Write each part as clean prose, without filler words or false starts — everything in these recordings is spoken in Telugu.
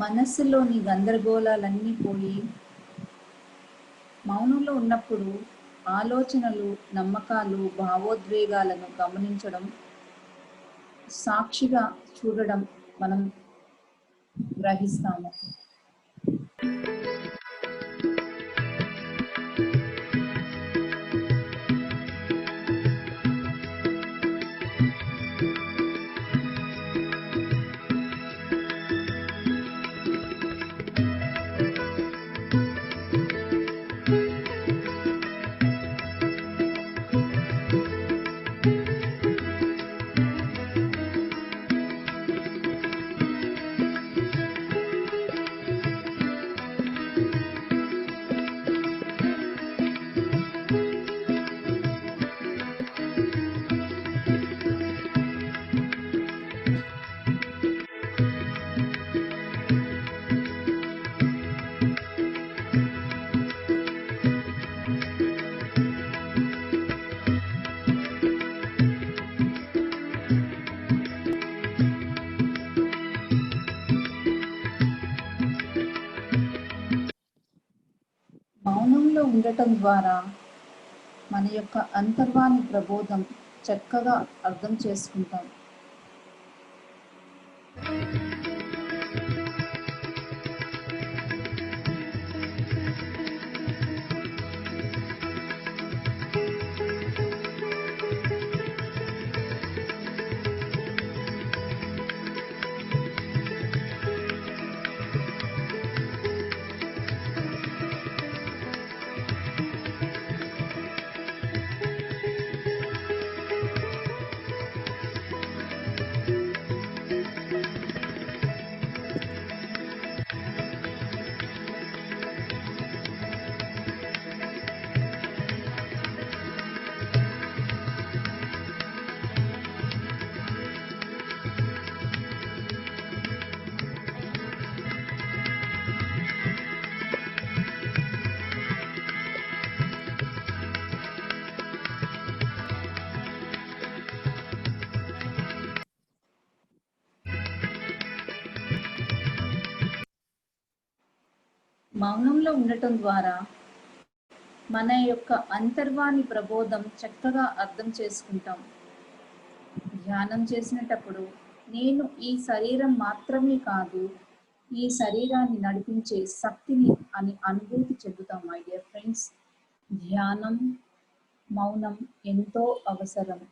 మనస్సులోని గందరగోళాలన్నీ పోయి మౌనంలో ఉన్నప్పుడు ఆలోచనలు, నమ్మకాలు, భావోద్వేగాలను గమనించడం, సాక్షిగా చూడడం మనం గ్రహిస్తాము. మౌనంలో ఉండటం ద్వారా మన యొక్క అంతర్వాణి ప్రబోధం చక్కగా అర్థం చేసుకుంటాం. మౌనంలో ఉండటం ద్వారా మన యొక్క అంతర్వాణి ప్రబోధం చక్కగా అర్థం చేసుకుంటాం. ధ్యానం చేసినప్పుడు నేను ఈ శరీరం మాత్రమే కాదు, ఈ శరీరాన్ని నడిపించే శక్తిని అని అనుభూతి చెందుతాం. మై డియర్ ఫ్రెండ్స్, ధ్యానం, మౌనం ఎంతో అవసరం.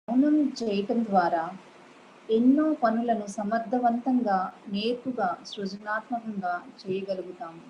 మౌనం చేయటం ద్వారా ఎన్నో పనులను సమర్థవంతంగా, నేర్పుగా, సృజనాత్మకంగా చేయగలుగుతాము.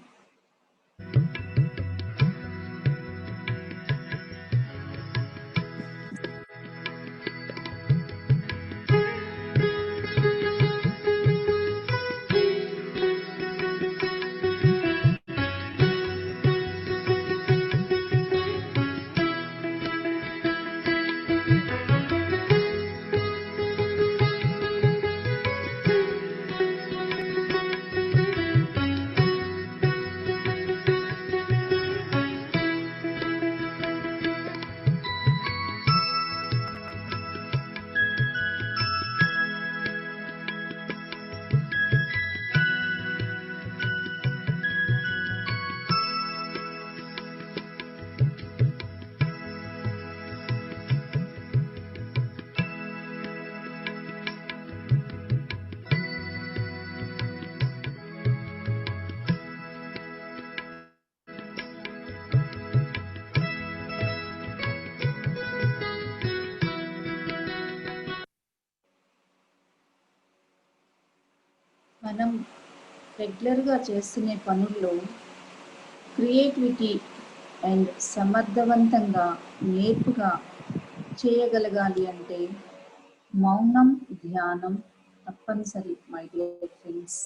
మనం రెగ్యులర్గా చేస్తున్న పనుల్లో క్రియేటివిటీ అండ్ సమర్థవంతంగా నేర్పుగా చేయగలగాలి అంటే మౌనం ధ్యానం తప్పనిసరి మై డియర్ ఫ్రెండ్స్.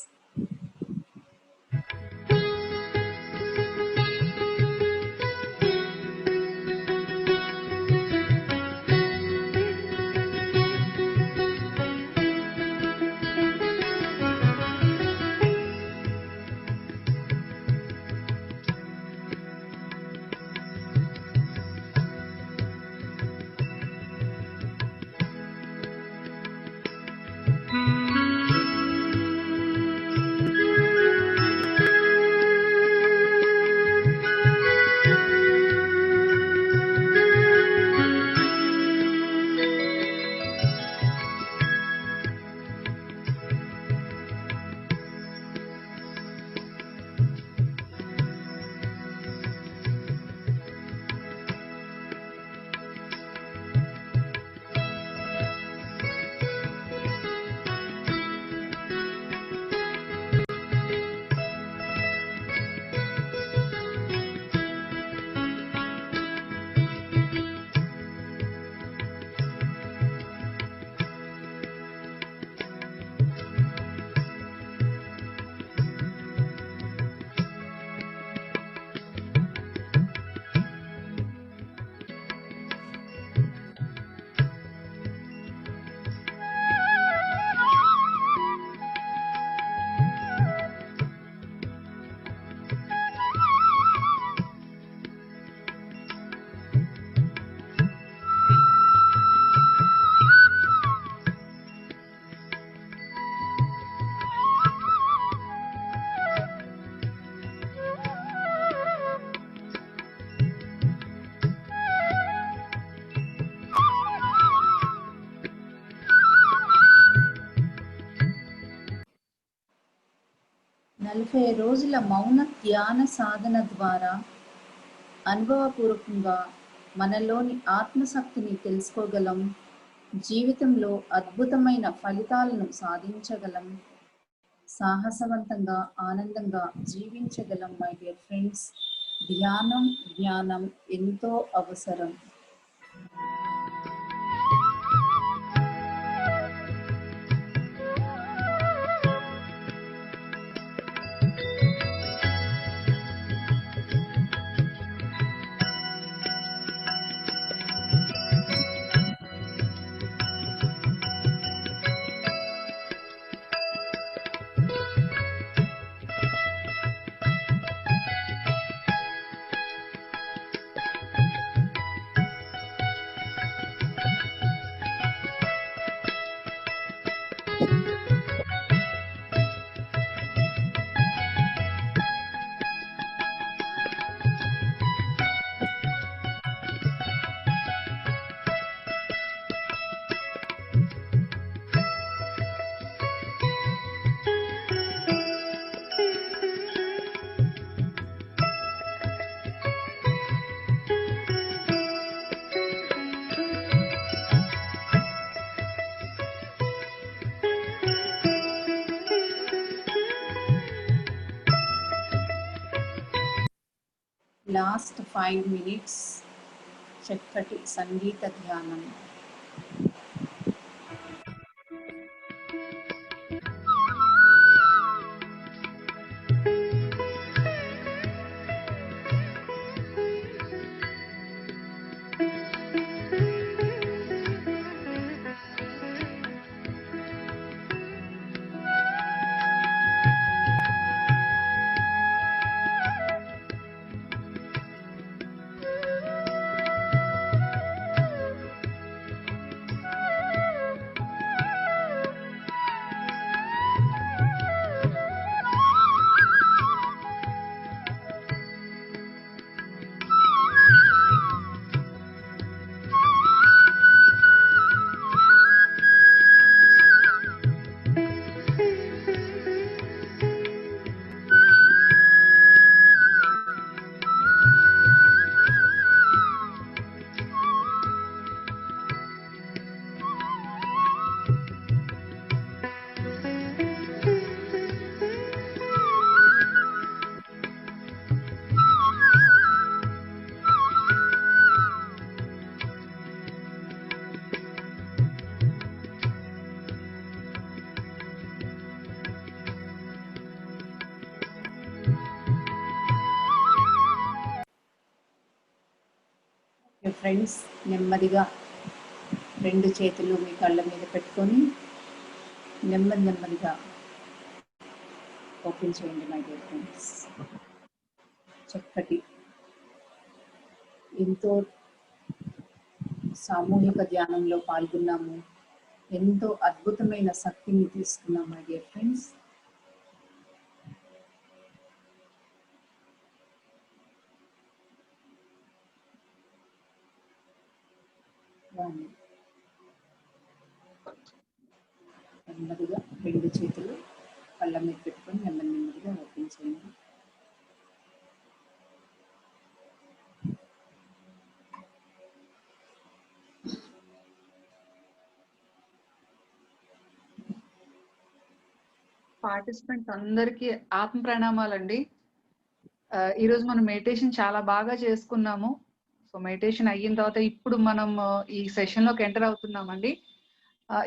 నలభై రోజుల మౌన ధ్యాన సాధన ద్వారా అనుభవపూర్వకంగా మనలోని ఆత్మశక్తిని తెలుసుకోగలం, జీవితంలో అద్భుతమైన ఫలితాలను సాధించగలం, సాహసవంతంగా ఆనందంగా జీవించగలం మై డియర్ ఫ్రెండ్స్. ధ్యానం జ్ఞానం ఎంతో అవసరం. లాస్ట్ 5 minutes చక్కటి సంగీత ధ్యానం. ఫ్రెండ్స్ నెమ్మదిగా 2 చేతులు మీ కళ్ళ మీద పెట్టుకొని నెమ్మదిగా ఓపెన్ చేయండి మై డియర్ ఫ్రెండ్స్. చక్కటి ఎంతో సామూహిక ధ్యానంలో పాల్గొన్నాము. ఎంతో అద్భుతమైన శక్తిని తీసుకున్నాం మై డియర్ ఫ్రెండ్స్. నెమ్మదిగా 2 చేతులు కళ్ళ మీద పెట్టుకొని నెమ్మదిగా ఓపెన్ చేయండి. పార్టిసిపెంట్స్ అందరికీ ఆత్మ ప్రణామాలండి. ఈరోజు మనం మెడిటేషన్ చాలా బాగా చేసుకున్నాము. సో మెడిటేషన్ అయిన తర్వాత ఇప్పుడు మనం ఈ సెషన్ లోకి ఎంటర్ అవుతున్నామండి.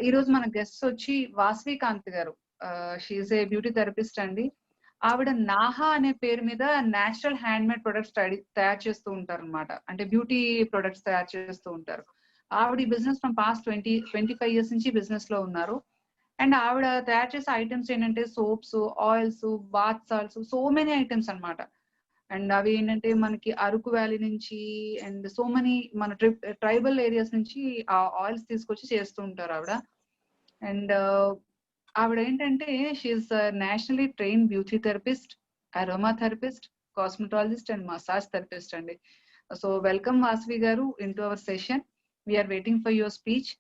ఈరోజు మన గెస్ట్ వచ్చి వాసవి కాంత్ గారు. షీఈ్ ఏ బ్యూటీ థెరపిస్ట్ అండి. ఆవిడ నాహా అనే పేరు మీద నేచురల్ హ్యాండ్ మేడ్ ప్రొడక్ట్స్ తయారు చేస్తూ ఉంటారు అనమాట. అంటే బ్యూటీ ప్రొడక్ట్స్ తయారు చేస్తూ ఉంటారు. ఆవిడ ఈ బిజినెస్ ఫ్రమ్ పాస్ట్ 25 years నుంచి బిజినెస్ లో ఉన్నారు. అండ్ ఆవిడ తయారు చేసే ఐటమ్స్ ఏంటంటే soaps, oils, bath salts, so many items అనమాట. అండ్ అవి ఏంటంటే మనకి అరకు వ్యాలీ నుంచి అండ్ సో మెనీ మన ట్రైబల్ ఏరియాస్ నుంచి ఆ ఆయిల్స్ తీసుకొచ్చి చేస్తూ ఉంటారు ఆవిడ. అండ్ ఆవిడ ఏంటంటే she is nationally trained beauty therapist, aroma therapist, cosmetologist and massage therapist అండి. సో వెల్కమ్ వాసవి గారు into our session. We are waiting for your speech.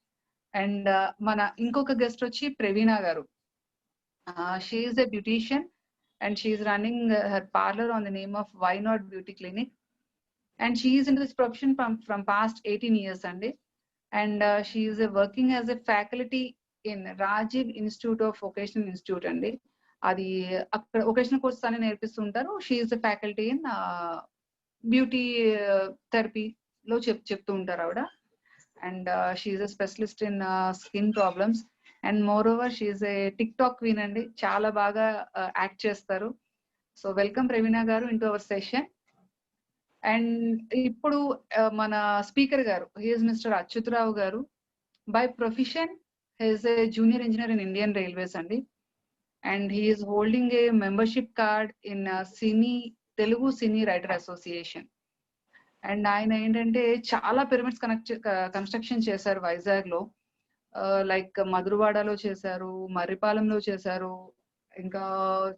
And మన ఇంకొక గెస్ట్ వచ్చి ప్రవీణ గారు. She is a beautician and she is running her parlor on the name of Why Not Beauty Clinic, and she is into this profession from past 18 years and she is working as a faculty in Rajiv Institute of Vocational Institute andi. Adi akkada vocational courses ani nerpistuntaru. She is a faculty in beauty therapy lo cheptu untaru avada. And she is a specialist in skin problems. And moreover she's a TikTok queen అండి. చాలా బాగా యాక్ట్ చేస్తారు. సో వెల్కమ్ ప్రవీణ గారు into our session. And ఇప్పుడు మన స్పీకర్ గారు హీఈస్ మిస్టర్ అచ్యుతరావు గారు. By profession he's a junior engineer in Indian railways అండి. And he's holding a membership card in Telugu cine writer association. And ఆయన ఏంటంటే చాలా పిరమిడ్స్ కన్స్ట్రక్షన్ చేశారు వైజాగ్ లో. లైక్ మధురవాడలో చేశారు, మర్రిపాలెంలో చేశారు, ఇంకా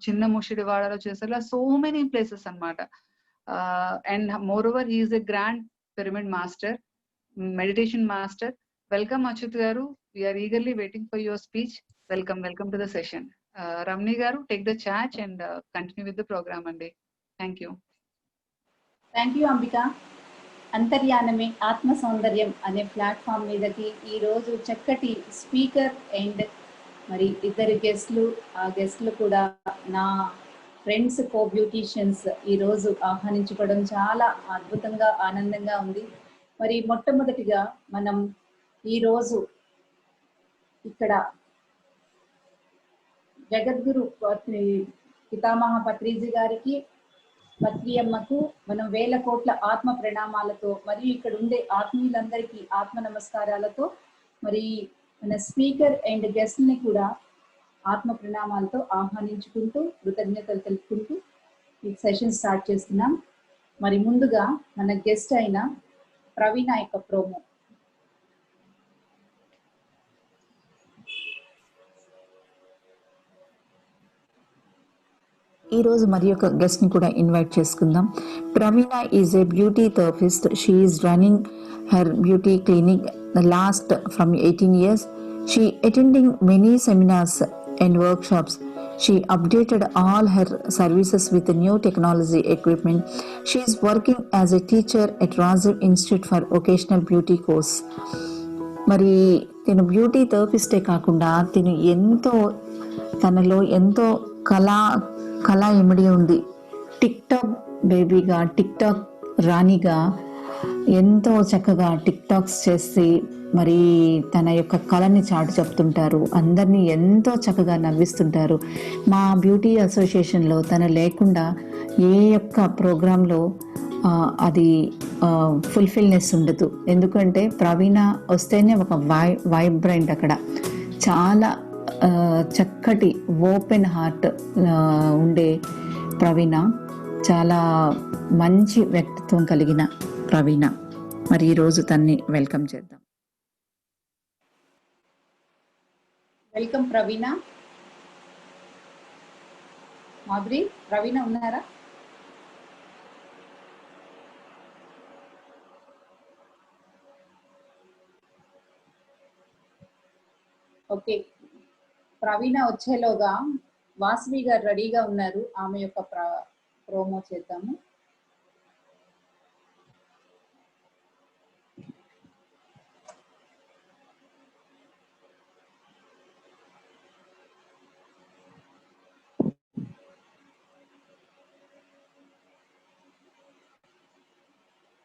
చిన్న ముషిడివాడలో చేశారు. సో మెనీ ప్లేసెస్ అనమాట. And moreover he's a grand pyramid master, meditation master. Welcome Achyut గారు. We're eagerly waiting for your speech. Welcome to the session. Ramani గారు, take the charge and continue with the program అండి. Thank you. Thank you Ambika. అంతర్యానమే ఆత్మ సౌందర్యం అనే ప్లాట్ఫామ్ మీదకి ఈరోజు చక్కటి స్పీకర్ అండ్ మరి ఇద్దరు గెస్ట్లు, ఆ గెస్ట్లు కూడా నా ఫ్రెండ్స్ కో బ్యూటీషియన్స్ ఈరోజు ఆహ్వానించుకోవడం చాలా అద్భుతంగా ఆనందంగా ఉంది. మరి మొట్టమొదటిగా మనం ఈరోజు ఇక్కడ జగద్గురు పితామహ పత్రిజీ గారికి, పత్రి అమ్మకు మనం 1000 కోట్ల ఆత్మ ప్రణామాలతో మరియు ఇక్కడ ఉండే ఆత్మీయులందరికీ ఆత్మ నమస్కారాలతో మరి మన స్పీకర్ అండ్ గెస్ట్ ని కూడా ఆత్మ ప్రణామాలతో ఆహ్వానించుకుంటూ కృతజ్ఞతలు తెలుపుకుంటూ ఈ సెషన్ స్టార్ట్ చేస్తున్నాం. మరి ముందుగా మన గెస్ట్ అయిన ప్రవీణ యొక్క ప్రోమో. ఈరోజు మరి ఒక గెస్ట్ని కూడా ఇన్వైట్ చేసుకుందాం. Praveena is a beauty therapist. She is running her beauty clinic last from 18 years. She attending many seminars and workshops. She updated all her services with new technology equipment. She is working as a teacher at Rajiv Institute for Vocational Beauty course. మరి తిను బ్యూటీ థెరపిస్టే కాకుండా తిను తనలో ఎంతో కళ ఇమిడి ఉంది. టిక్టాక్ బేబీగా, టిక్టాక్ రాణిగా ఎంతో చక్కగా టిక్టాక్స్ చేసి మరి తన యొక్క కళని చాటు చెప్తుంటారు. అందరినీ ఎంతో చక్కగా నవ్విస్తుంటారు. మా బ్యూటీ అసోసియేషన్లో తను లేకుండా ఏ యొక్క ప్రోగ్రాంలో అది ఫుల్ఫిల్నెస్ ఉండదు. ఎందుకంటే ప్రవీణ వస్తేనే ఒక వైబ్రెంట్ అక్కడ చాలా చక్కటి ఓపెన్ హార్ట్ ఉండే ప్రవీణ, చాలా మంచి వ్యక్తిత్వం కలిగిన ప్రవీణ. మరి ఈరోజు తన్ని వెల్కమ్ చేద్దాం. వెల్కమ్ ప్రవీణ. మాధురి, ప్రవీణ ఉన్నారా? ఓకే, ప్రవీణ వచ్చేలోగా వాసవి గారు రెడీగా ఉన్నారు. ఆమె యొక్క ప్రోమో చేద్దాము.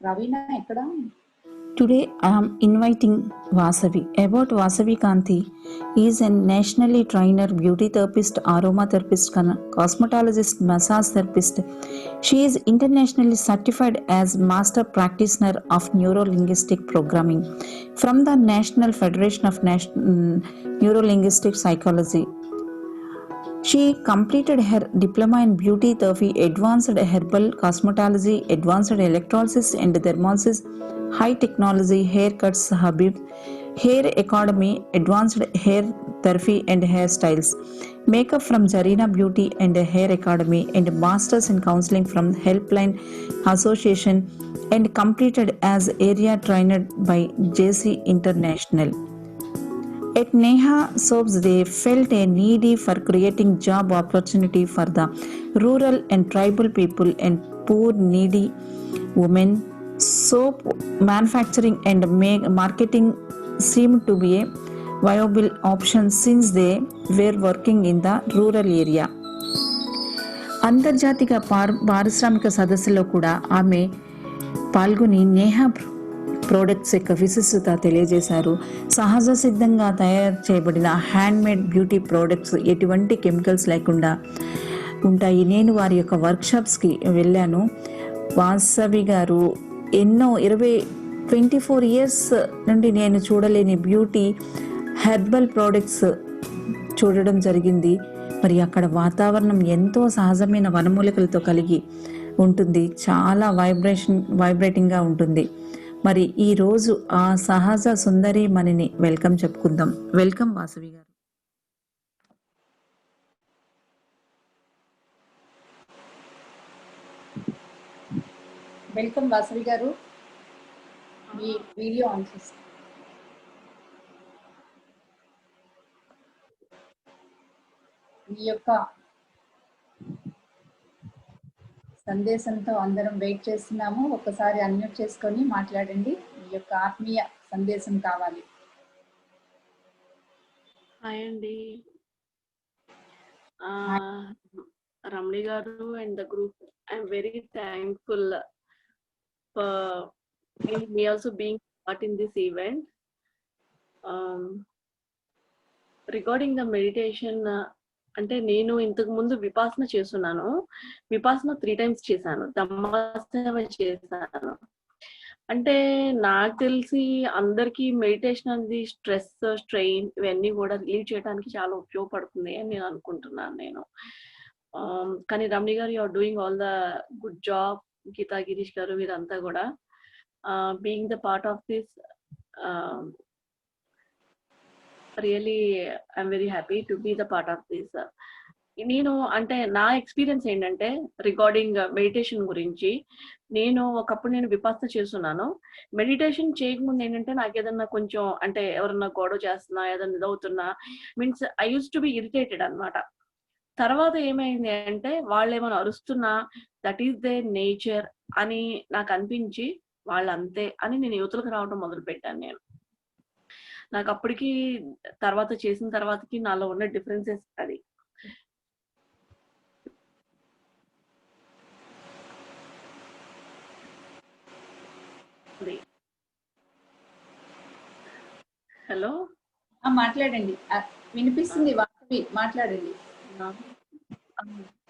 ప్రవీణ ఎక్కడ? Today I am inviting Vasavi. About Vasavi Kanti, he is a nationally trained beauty therapist, aromatherapist, cosmetologist, massage therapist. She is internationally certified as master practitioner of neuro-linguistic programming from the National Federation of Neuro-Linguistic Psychology. She completed her diploma in beauty therapy, advanced herbal cosmetology, advanced electrolysis and thermolysis, high technology haircuts, Habib Hair Academy, advanced hair therapy and hairstyles, makeup from Zarina Beauty and Hair Academy, and masters in counseling from Helpline Association, and completed as area trainer by JC International. At Neha Soaps, they felt a need for creating job opportunity for the rural and tribal people and poor needy women. Soap manufacturing and marketing seemed to be a viable option since they were working in the rural area. అంతర్జాతీయ పారిశ్రామిక సదస్సులో కూడా ఆమె పాల్గొని నేహా ప్రోడక్ట్స్ యొక్క విశిష్టత తెలియజేశారు. సహజ సిద్ధంగా తయారు చేయబడిన హ్యాండ్మేడ్ బ్యూటీ ప్రోడక్ట్స్ ఎటువంటి కెమికల్స్ లేకుండా ఉంటాయి. నేను వారి యొక్క వర్క్షాప్స్కి వెళ్ళాను. వాసవి గారు ఎన్నో 24 ఇయర్స్ నుండి నేను చూడలేని బ్యూటీ హెర్బల్ ప్రోడక్ట్స్ చూడడం జరిగింది. మరి అక్కడ వాతావరణం ఎంతో సహజమైన వనమూలికలతో కలిగి ఉంటుంది, చాలా వైబ్రేటింగ్గా ఉంటుంది. మరి ఈరోజు ఆ సహజ సుందరి మనని వెల్కమ్ చెప్పుకుందాం. వెల్కమ్ వాసవి గారు. వెల్కమ్ వాసవి గారు, మీ వీడియో ఆన్ చేస్తాం. మీ యొక్క సందేశంతో అందరం వెయిట్ చేస్తున్నాము. ఒకసారి అన్మ్యూట్ చేసుకొని మాట్లాడండి. మీ యొక్క ఆత్మీయ సందేశం కావాలి. హాయ్ అండి, రమణి గారు and the group. I'm very thankful for me also being part in this event. Regarding the meditation, అంటే నేను ఇంతకు ముందు విపాసన చేస్తున్నాను. విపాసన 3 times చేశాను, ధమ్మసేవ చేశాను. అంటే నాకు తెలిసి అందరికీ మెడిటేషన్ అనేది స్ట్రెస్, స్ట్రెయిన్ ఇవన్నీ కూడా రిలీవ్ చేయడానికి చాలా ఉపయోగపడుతుంది అని నేను అనుకుంటున్నాను. కానీ రమణి గారు, you are doing all the good job. Geetha, Girish గారు, వీరంతా కూడా being the part of this, really I am very happy to be the part of this. నేను అంటే నా ఎక్స్పీరియన్స్ ఏంటంటే రిగార్డింగ్ మెడిటేషన్ గురించి, నేను ఒకప్పుడు నేను విపాసన చేస్తున్నాను. మెడిటేషన్ చేయకముందు ఏంటంటే నాకు ఏదన్నా కొంచెం అంటే ఎవరన్నా గొడవ చేస్తున్నా, ఏదన్నా ఇదవుతున్నా, means I use to be irritated అనమాట. తర్వాత ఏమైంది అంటే వాళ్ళు ఏమైనా అరుస్తున్నా దట్ ఈస్ దే నేచర్ అని నాకు అనిపించి వాళ్ళు అంతే అని నేను యువతలకు రావడం మొదలు పెట్టాను. నేను నాకు అప్పటికి తర్వాత చేసిన తర్వాతకి నాలో ఉన్న డిఫరెన్సెస్ అది. హలో, మాట్లాడండి, వినిపిస్తుంది. వాసవి మాట్లాడండి.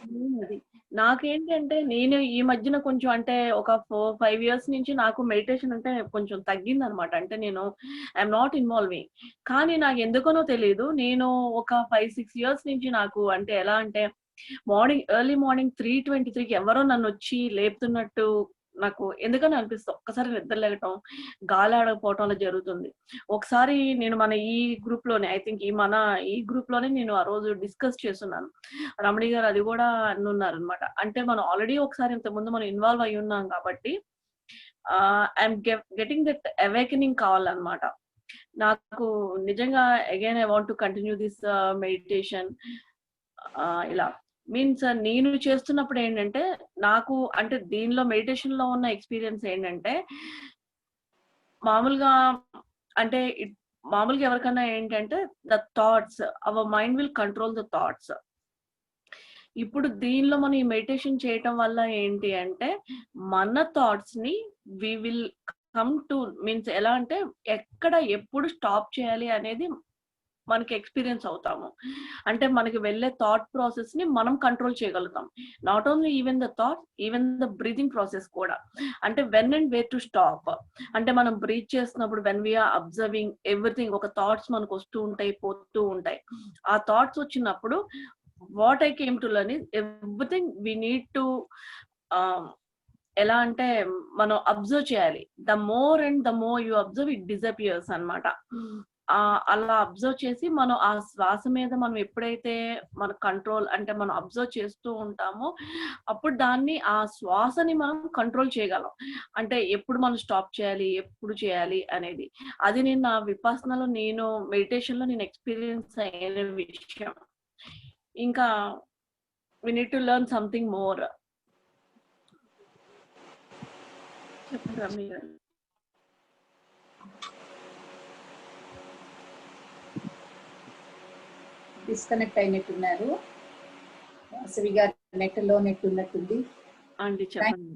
అది నాకేంటంటే నేను ఈ మధ్యన కొంచెం అంటే ఒక 4-5 ఇయర్స్ నుంచి నాకు మెడిటేషన్ అంటే కొంచెం తగ్గింది అనమాట. అంటే నేను ఐఎమ్ నాట్ ఇన్వాల్వింగ్. కానీ నాకు ఎందుకనో తెలియదు. నేను ఒక 5-6 ఇయర్స్ నుంచి నాకు అంటే ఎలా అంటే ఎర్లీ మార్నింగ్ 3:23కి ఎవరో నన్ను వచ్చి లేపుతున్నట్టు నాకు ఎందుకని అనిపిస్తుంది. ఒక్కసారి నిద్ర లేగటం, గాలి ఆడకపోవటం అలా జరుగుతుంది. ఒకసారి నేను మన ఈ గ్రూప్ లోనే ఐ థింక్ ఈ గ్రూప్ లోనే నేను ఆ రోజు డిస్కస్ చేస్తున్నాను. రమణి గారు అది కూడా అన్నారు అనమాట. అంటే మనం ఆల్రెడీ ఒకసారి ఇంతకుముందు మనం ఇన్వాల్వ్ అయి ఉన్నాం కాబట్టి ఐఎమ్ గెటింగ్ దట్ అవేకనింగ్ కావాలన్నమాట. నాకు నిజంగా again I want to continue this meditation. ఇలా మీన్స్ నేను చేస్తున్నప్పుడు ఏంటంటే నాకు అంటే దీనిలో మెడిటేషన్ లో ఉన్న ఎక్స్పీరియన్స్ ఏంటంటే మామూలుగా అంటే మామూలుగా ఎవరికైనా ఏంటంటే the thoughts our mind will control the thoughts. ఇప్పుడు దీనిలో మనం ఈ మెడిటేషన్ చేయటం వల్ల ఏంటి అంటే మన థాట్స్ ని we will come to means ఎలా అంటే ఎక్కడ ఎప్పుడు స్టాప్ చేయాలి అనేది మనకి ఎక్స్పీరియన్స్ అవుతాము. అంటే మనకి వెళ్ళే థాట్ ప్రాసెస్ ని మనం కంట్రోల్ చేయగలుగుతాం. Not only even the thought, even the breathing process కూడా. అంటే when and way to stop. అంటే మనం బ్రీత్ చేస్తున్నప్పుడు వెన్ వీఆర్ అబ్జర్వింగ్ ఎవ్రీథింగ్, ఒక థాట్స్ మనకు వస్తూ ఉంటాయి, పోతూ ఉంటాయి. ఆ థాట్స్ వచ్చినప్పుడు what I came to learn is everything we need to ఎలా అంటే మనం అబ్జర్వ్ చేయాలి. The more and the more you observe it disappears అన్నమాట. అలా అబ్జర్వ్ చేసి మనం ఆ శ్వాస మీద మనం ఎప్పుడైతే మన కంట్రోల్ అంటే మనం అబ్జర్వ్ చేస్తూ ఉంటామో అప్పుడు దాన్ని ఆ శ్వాసని మనం కంట్రోల్ చేయగలం. అంటే ఎప్పుడు మనం స్టాప్ చేయాలి, ఎప్పుడు చేయాలి అనేది. అది నేను నా విపాసనలో నేను మెడిటేషన్ లో నేను ఎక్స్పీరియన్స్ అయిన విషయం. ఇంకా we need to learn something more. చెప్పండి రమ్య గారు. డిస్కనెక్ట్ అయినట్టున్నారు. వాసవి గారు నెట్ ఉన్నట్టుంది. అండి చెప్పండి.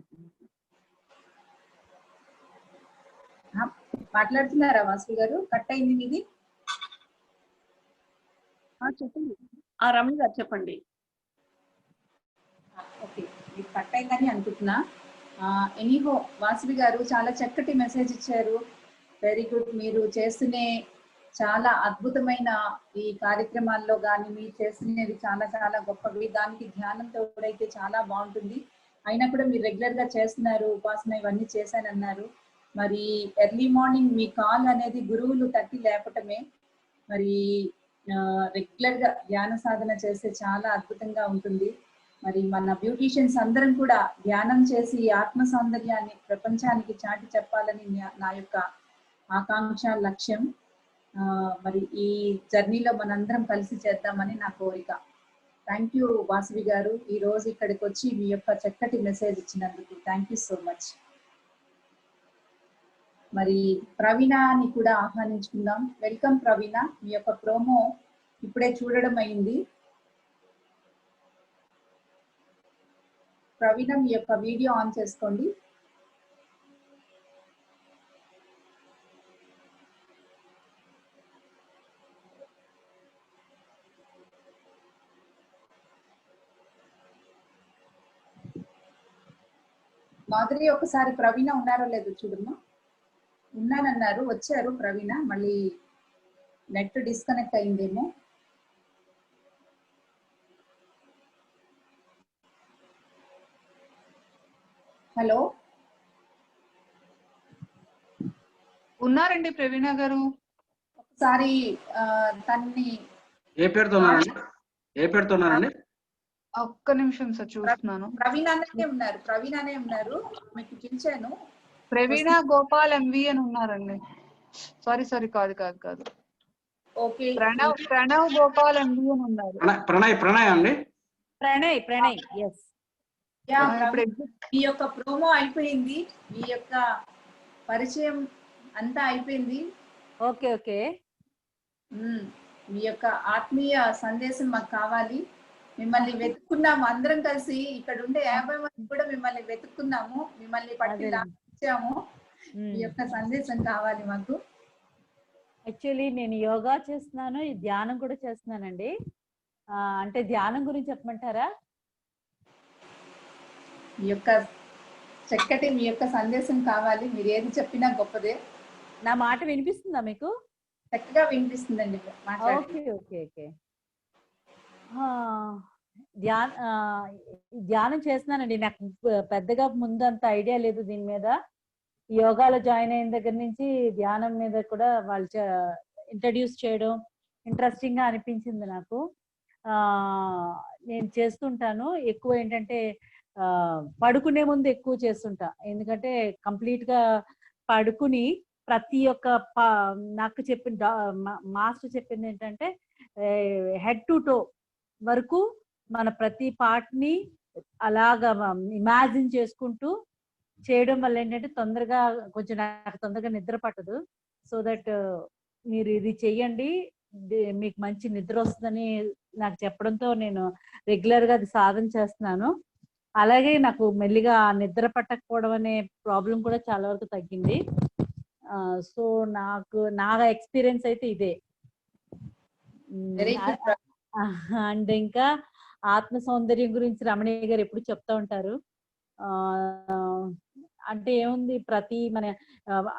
మాట్లాడుతున్నారా వాసవి గారు? కట్ అయింది మీది. చెప్పండి. రమ్య గారు చెప్పండి. ఓకే, మీకు కట్ అయిందని అనుకుంటున్నా. ఎనీహో వాసవి గారు చాలా చక్కటి మెసేజ్ ఇచ్చారు. Very good. మీరు చేస్తున్నే చాలా అద్భుతమైన ఈ కార్యక్రమాల్లో కానీ మీరు చేస్తున్నవి చాలా చాలా గొప్పవి. దానికి ధ్యానం తోడైతే చాలా బాగుంటుంది. అయినా కూడా మీరు రెగ్యులర్ గా చేస్తున్నారు, ఉపాసన ఇవన్నీ చేశానన్నారు. మరి ఎర్లీ మార్నింగ్ మీ కాల్ అనేది గురువులు తట్టి లేపటమే. మరి రెగ్యులర్ గా ధ్యాన సాధన చేస్తే చాలా అద్భుతంగా ఉంటుంది. మరి మన బ్యూటీషియన్స్ అందరం కూడా ధ్యానం చేసి ఆత్మ సౌందర్యాన్ని ప్రపంచానికి చాటి చెప్పాలని నా యొక్క ఆకాంక్ష, లక్ష్యం. మరి ఈ జర్నీలో మనందరం కలిసి చేద్దామని నా కోరిక. థ్యాంక్ యూ వాసవి గారు, ఈ రోజు ఇక్కడికి వచ్చి మీ యొక్క చక్కటి మెసేజ్ ఇచ్చినందుకు థ్యాంక్ యూ సో మచ్. మరి ప్రవీణని కూడా ఆహ్వానించుకుందాం. వెల్కమ్ ప్రవీణ. మీ యొక్క ప్రోమో ఇప్పుడే చూడడం అయింది. ప్రవీణ మీ యొక్క వీడియో ఆన్ చేసుకోండి. మాధురి ఒకసారి ప్రవీణ ఉన్నారో లేదో చూడమ్మా. ఉన్నానన్నారు, వచ్చారు ప్రవీణ. మళ్ళీ నెట్ డిస్కనెక్ట్ అయిందేమో. హలో, ఉన్నారండి ప్రవీణ గారు. ఒకసారి తన్ని ఏ పేరుతోన్నారండి? ఒక్క నిమిషం సార్ చూస్తున్నాను. ప్రవీణ అనే ఉన్నారు. మీకు పిలిచాను. ప్రవీణ గోపాల్ ఎంవి అని ఉన్నారండి. సారీ కాదు. ఓకే, ప్రణవ్ గోపాల్ ఎంవి అని ఉన్నారు. ప్రణయ్ అండి. ప్రణయ్ yes. మీ యొక్క ప్రోమో అయిపోయింది, మీ యొక్క పరిచయం అంతా అయిపోయింది. ఓకే. మీ యొక్క ఆత్మీయ సందేశం మాకు కావాలి. మిమ్మల్ని వెతుక్కున్నాము అందరం కలిసి. ఇక్కడ ఉండే 50 మంది కూడా మిమ్మల్ని వెతుక్కున్నాము, మిమ్మల్ని పట్టి లాంచాము. మీ యొక్క సందేశం కావాలి మాకు. యాక్చువల్లీ నేను యోగా చేస్తున్నాను, ధ్యానం కూడా చేస్తున్నానండి. అంటే ధ్యానం గురించి చెప్పమంటారా? మీ యొక్క చక్కటి మీ యొక్క సందేశం కావాలి. మీరు ఏది చెప్పినా గొప్పదే. నా మాట వినిపిస్తుందా మీకు? చక్కగా వినిపిస్తుందండి మాట్లాడండి. Okay okay okay. ధ్యానం చేస్తున్నానండి. నాకు పెద్దగా ముందు అంత ఐడియా లేదు దీని మీద. యోగాలో జాయిన్ అయిన దగ్గర నుంచి ధ్యానం మీద కూడా వాళ్ళు ఇంట్రడ్యూస్ చేయడం ఇంట్రెస్టింగ్ గా అనిపించింది నాకు. నేను చేస్తుంటాను. ఎక్కువ ఏంటంటే పడుకునే ముందు ఎక్కువ చేస్తుంటా. ఎందుకంటే కంప్లీట్ గా పడుకుని ప్రతి ఒక్క నాకు చెప్పిన మాస్టర్ చెప్పింది ఏంటంటే హెడ్ టు టో వరకు మన ప్రతి పార్ట్ ని అలాగా ఇమాజిన్ చేసుకుంటూ చేయడం వల్ల ఏంటంటే నాకు తొందరగా నిద్ర పట్టదు. సో దట్ మీరు ఇది చెయ్యండి, మీకు మంచి నిద్ర వస్తుందని నాకు చెప్పడంతో నేను రెగ్యులర్ గా అది సాధన చేస్తున్నాను. అలాగే నాకు మెల్లిగా నిద్ర పట్టకపోవడం అనే ప్రాబ్లం కూడా చాలా వరకు తగ్గింది. సో నా ఎక్స్పీరియన్స్ అయితే ఇదే. అండ్ ఇంకా ఆత్మ సౌందర్యం గురించి రమణీయ గారు ఎప్పుడు చెప్తా ఉంటారు. అంటే ఏముంది,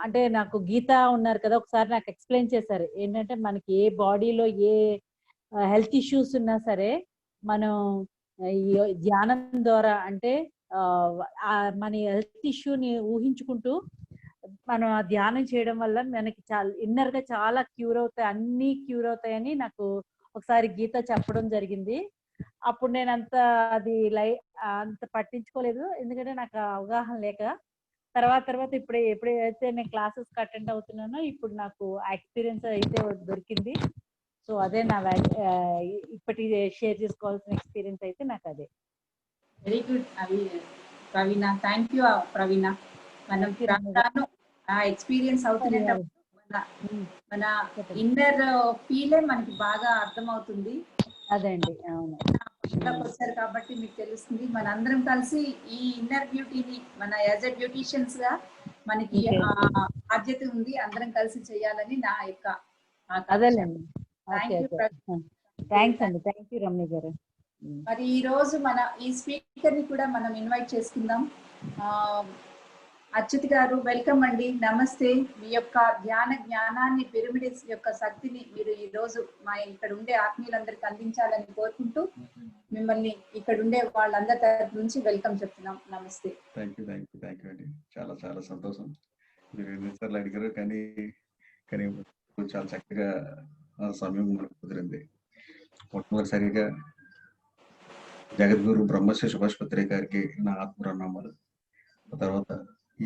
అంటే నాకు గీత ఉన్నారు కదా, ఒకసారి నాకు ఎక్స్ప్లెయిన్ చేశారు. ఏంటంటే మనకి ఏ బాడీలో ఏ హెల్త్ ఇష్యూస్ ఉన్నా సరే మనం ఈ ధ్యానం ద్వారా అంటే మన హెల్త్ ఇష్యూని ఊహించుకుంటూ మనం ధ్యానం చేయడం వల్ల మనకి చాలా ఇన్నర్ గా చాలా క్యూర్ అవుతాయి, అన్ని క్యూర్ అవుతాయని నాకు ఒకసారి గీత చెప్పడం జరిగింది. అప్పుడు నేను అంత పట్టించుకోలేదు, ఎందుకంటే నాకు అవగాహన లేక. తర్వాత ఎప్పుడైతే నేను క్లాసెస్ అటెండ్ అవుతున్నానో ఇప్పుడు నాకు ఎక్స్పీరియన్స్ అయితే దొరికింది. సో అదే నా ఇప్పటి షేర్ చేసుకోవాల్సిన ఎక్స్పీరియన్స్ అయితే నాకు అదే. Very good Praveena. Thank you Praveena. మనం ఎక్స్పీరియన్స్ అవుతున్నప్పుడు మన ఇన్నర్ ఫీలే మనకి బాగా అర్థమవుతుంది. అదే అండి, అవును. వచ్చారు కాబట్టి మీకు తెలుస్తుంది. మనందరం కలిసి ఈ ఇన్నర్ బ్యూటీని మన యాజ్ ఎ బ్యూటీషియన్స్ గా మనకి బాధ్యత ఉంది, అందరం కలిసి చేయాలని నా యొక్క అదేలేండి. థ్యాంక్స్ అండి. థ్యాంక్ యూ రమణి గారు. మరి ఈ రోజు మన ఈ స్పీకర్ ని కూడా మనం ఇన్వైట్ చేసుకుందాం. అచ్యుత్ గారు, వెల్కమ్ అండి, నమస్తే. మీ యొక్క జ్ఞానాన్ని, పిరమిడ్స్ యొక్క శక్తిని మీరు ఈ రోజు మా ఇక్కడ ఉండే ఆత్మీయులందరికీ అందించాలని కోరుకుంటూ మిమ్మల్ని ఇక్కడ ఉండే వాళ్ళందరి తరఫు నుంచి వెల్కమ్ చెప్తున్నాం. నమస్తే. థ్యాంక్ యూ అండి. చాలా చాలా సంతోషం. మీరు ఎన్నిసార్లు అడిగారు కానీ చాలా చక్కగా సమయం మనకు కుదిరింది. మొట్టమొదటిసారిగా జగద్గురు బ్రహ్మశ్రీ సుభాష్ పత్రి గారికి నా ఆత్మప్రణామాలు. తర్వాత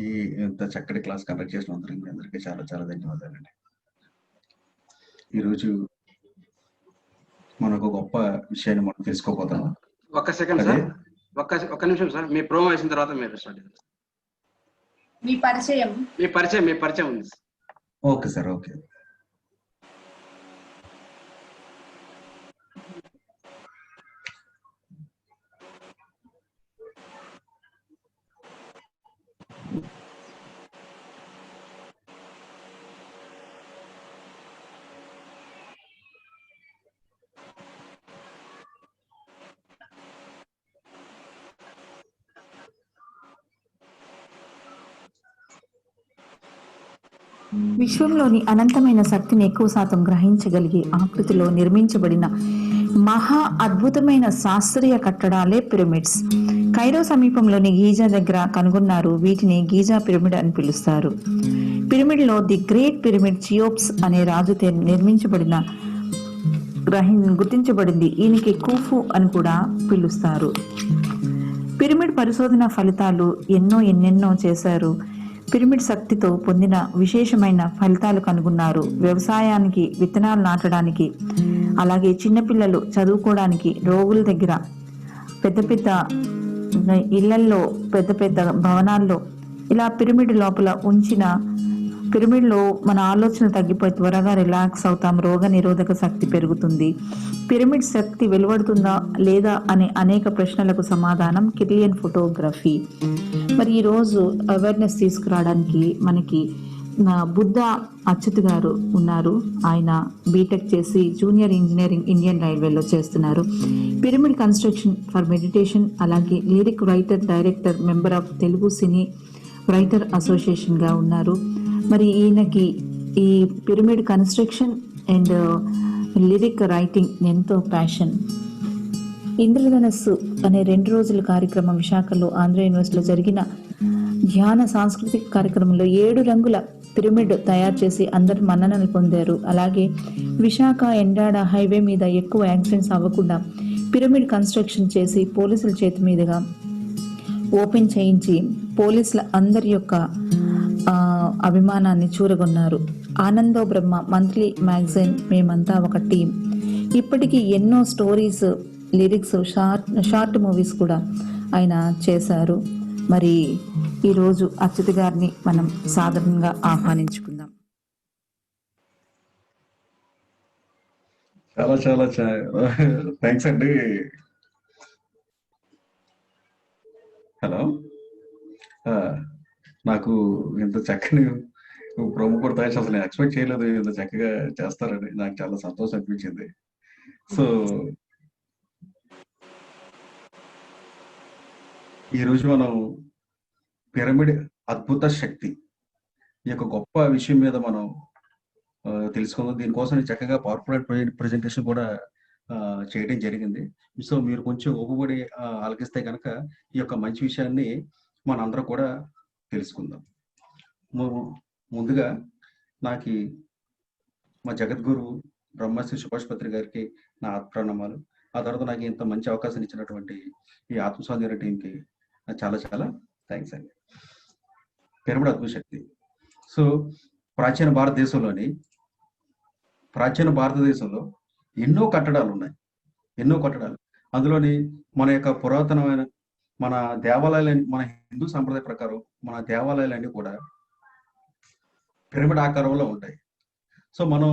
ఈ ఇంత చక్కటి క్లాస్ కండక్ట్ చేసిన అందరికీ చాలా చాలా ధన్యవాదాలండి. ఈరోజు మనకు గొప్ప విషయాన్ని మనం తెలుసుకోబోతున్నాం. ఒక్క సెకండ్ సార్, ఒక్క నిమిషం సార్. మీ ప్రోమో వేసిన తర్వాత మీరు స్టార్ట్ చేస్తారు. మీ పరిచయం ఉంది. Okay sir, okay. విశ్వంలోని అనంతమైన శక్తిని ఎక్కువ శాతం గ్రహించగలిగే ఆకృతిలో నిర్మించబడిన మహా అద్భుతమైన శాస్త్రీయ కట్టడాలే పిరమిడ్స్. కైరో సమీపంలోని గీజా దగ్గర కనుగొన్నారు. వీటిని గీజా పిరమిడ్ అని పిలుస్తారు. పిరమిడ్ లో ది గ్రేట్ పిరమిడ్ చియోప్స్ అనే రాజుతో నిర్మించబడిన గుర్తించబడింది. ఈయనకి కూఫు అని కూడా పిలుస్తారు. పిరమిడ్ పరిశోధన ఫలితాలు ఎన్నెన్నో చేశారు. పిరమిడ్ శక్తితో పొందిన విశేషమైన ఫలితాలు కనుగొన్నారు. వ్యవసాయానికి, విత్తనాలు నాటడానికి, అలాగే చిన్నపిల్లలు చదువుకోవడానికి, రోగుల దగ్గర, పెద్ద ఇళ్లల్లో, పెద్ద భవనాల్లో, ఇలా పిరమిడ్ లోపల ఉంచిన పిరమిడ్లో మన ఆలోచన తగ్గిపోయి త్వరగా రిలాక్స్ అవుతాం. రోగ నిరోధక శక్తి పెరుగుతుంది. పిరమిడ్ శక్తి వెలువడుతుందా లేదా అనే అనేక ప్రశ్నలకు సమాధానం కిర్లియన్ ఫోటోగ్రఫీ. మరి ఈరోజు అవేర్నెస్ తీసుకురావడానికి మనకి బుద్ధ అచ్యుత్ గారు ఉన్నారు. ఆయన బీటెక్ చేసి జూనియర్ ఇంజనీరింగ్ ఇండియన్ రైల్వేలో చేస్తున్నారు. పిరమిడ్ కన్స్ట్రక్షన్ ఫర్ మెడిటేషన్, అలాగే lyric writer, director, member of Telugu cine writer అసోసియేషన్గా ఉన్నారు. మరి ఈయనకి ఈ pyramid construction and lyric writing ఎంతో ప్యాషన్. ఇంద్రధనస్సు అనే 2 రోజుల కార్యక్రమం విశాఖలో ఆంధ్ర యూనివర్సిటీలో జరిగిన ధ్యాన సాంస్కృతిక కార్యక్రమంలో 7 రంగుల పిరమిడ్ తయారు చేసి అందరు మన్ననలు పొందారు. అలాగే విశాఖ ఎండాడ హైవే మీద ఎక్కువ యాక్సిడెంట్స్ అవ్వకుండా పిరమిడ్ కన్స్ట్రక్షన్ చేసి పోలీసుల చేతి మీదుగా ఓపెన్ చేయించి పోలీసుల అందరి యొక్క అభిమానాన్ని చూరగొన్నారు. ఆనందో బ్రహ్మ మంత్లీ మ్యాగజైన్ మేమంతా ఒక టీం. ఇప్పటికీ ఎన్నో స్టోరీస్, లిరిక్స్, షార్ట్ మూవీస్ కూడా ఆయన చేశారు. మరి ఈరోజు అచ్యుత్ గారిని మనం సాధారణంగా ఆహ్వానించుకుందాం. చాలా చాలా థ్యాంక్స్ అండి. హలో, నాకు ఇంత చక్కని ప్రోమో కూడా తయారు అసలు నేను ఎక్స్పెక్ట్ చేయలేదు, ఇంత చక్కగా చేస్తారని. నాకు చాలా సంతోషం అనిపించింది. సో ఈరోజు మనం పిరమిడ్ అద్భుత శక్తి ఈ యొక్క గొప్ప విషయం మీద మనం తెలుసుకుందాం. దీనికోసం చక్కగా పవర్పాయింట్ ప్రెజెంటేషన్ కూడా చేయడం జరిగింది. సో మీరు కొంచెం ఓపికపడి ఆలకిస్తే కనుక ఈ యొక్క మంచి విషయాన్ని మనందరం కూడా తెలుసుకుందాం. ముందుగా నాకు మా జగద్గురు బ్రహ్మశ్రీ సుభాష్ పత్రి గారికి నా ఆత్మప్రణామాలు. ఆ తర్వాత నాకు ఇంత మంచి అవకాశం ఇచ్చినటువంటి ఈ ఆత్మస్వాధీన టీంకి చాలా చాలా థ్యాంక్స్ అండి. పిరమిడ్ అద్భుత శక్తి. సో ప్రాచీన భారతదేశంలో ఎన్నో కట్టడాలు ఉన్నాయి, ఎన్నో కట్టడాలు. అందులోని మన యొక్క పురాతనమైన మన దేవాలయాలన్నీ, మన హిందూ సాంప్రదాయ ప్రకారం మన దేవాలయాలన్నీ కూడా పిరమిడ్ ఆకారంలో ఉంటాయి. సో మనం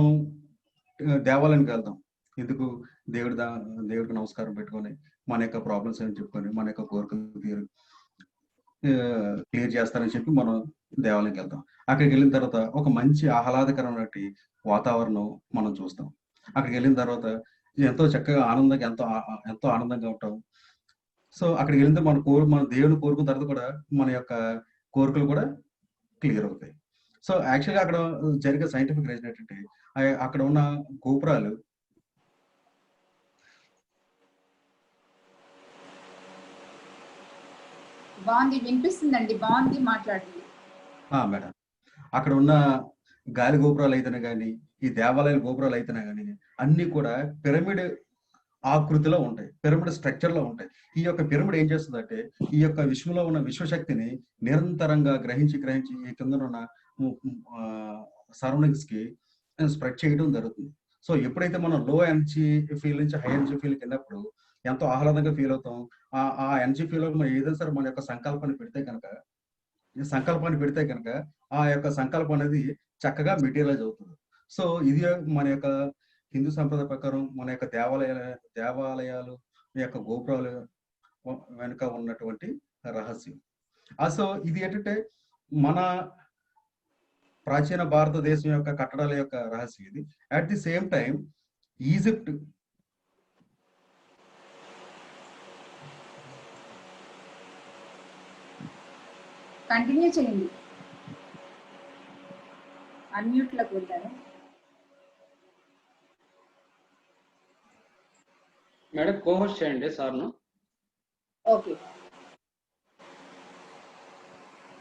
దేవాలయానికి వెళ్తాం ఎందుకు? దేవుడికి నమస్కారం పెట్టుకొని మన యొక్క ప్రాబ్లమ్స్ ఏమి చెప్పుకొని మన యొక్క కోరికలు క్లియర్ చేస్తారని చెప్పి మనం దేవాలయానికి వెళ్తాం. అక్కడికి వెళ్ళిన తర్వాత ఒక మంచి ఆహ్లాదకరమైన వాతావరణం మనం చూస్తాం. అక్కడికి వెళ్ళిన తర్వాత ఎంతో చక్కగా ఆనందంగా ఎంతో ఆనందంగా ఉంటాం. సో అక్కడికి వెళ్ళిన మన దేవుని కోరుకున్న తర్వాత కూడా మన యొక్క కోరికలు కూడా క్లియర్ అవుతాయి. సో యాక్చువల్గా అక్కడ జరిగే సైంటిఫిక్ రీజన్ ఏంటంటే అక్కడ ఉన్న గోపురాలు బాగుంది, వినిపిస్తుందండి, బాగుంది, మాట్లాడండి మేడం. అక్కడ ఉన్న గాలి గోపురాలు అయితేనే కానీ, ఈ దేవాలయాల గోపురాలు అయితేనే కానీ అన్ని కూడా పిరమిడ్ ఆకృతిలో ఉంటాయి, పిరమిడ్ స్ట్రక్చర్ లో ఉంటాయి. ఈ యొక్క పిరమిడ్ ఏం చేస్తుందంటే ఈ యొక్క విశ్వంలో ఉన్న విశ్వశక్తిని నిరంతరంగా గ్రహించి ఈ కింద ఉన్న సరౌండింగ్స్ కి స్ప్రెడ్ చేయడం జరుగుతుంది. సో ఎప్పుడైతే మనం లో ఎనర్జీ ఫీల్ నుంచి హై ఎనర్జీ ఫీల్కి వెళ్ళినప్పుడు ఎంతో ఆహ్లాదంగా ఫీల్ అవుతాం. ఆ ఎనర్జీ ఫీల్ మనం ఏదైనా సరే మన యొక్క సంకల్పాన్ని పెడితే కనుక ఆ యొక్క సంకల్పం అనేది చక్కగా మెటీరియలైజ్ అవుతుంది. సో ఇది మన యొక్క హిందూ సంప్రదాయ ప్రకారం మన యొక్క దేవాలయాలు యొక్క గోపురాలు వెనుక ఉన్నటువంటి రహస్యం. సో ఇది ఏంటంటే మన ప్రాచీన భారతదేశం యొక్క కట్టడాల యొక్క రహస్యం ఇది. At the same time Egypt continue చేయండి. అన్మ్యూట్ లోకి వెళ్ళాను మేడం. కోహోస్ట్ చేయండి సార్ను. ఓకే,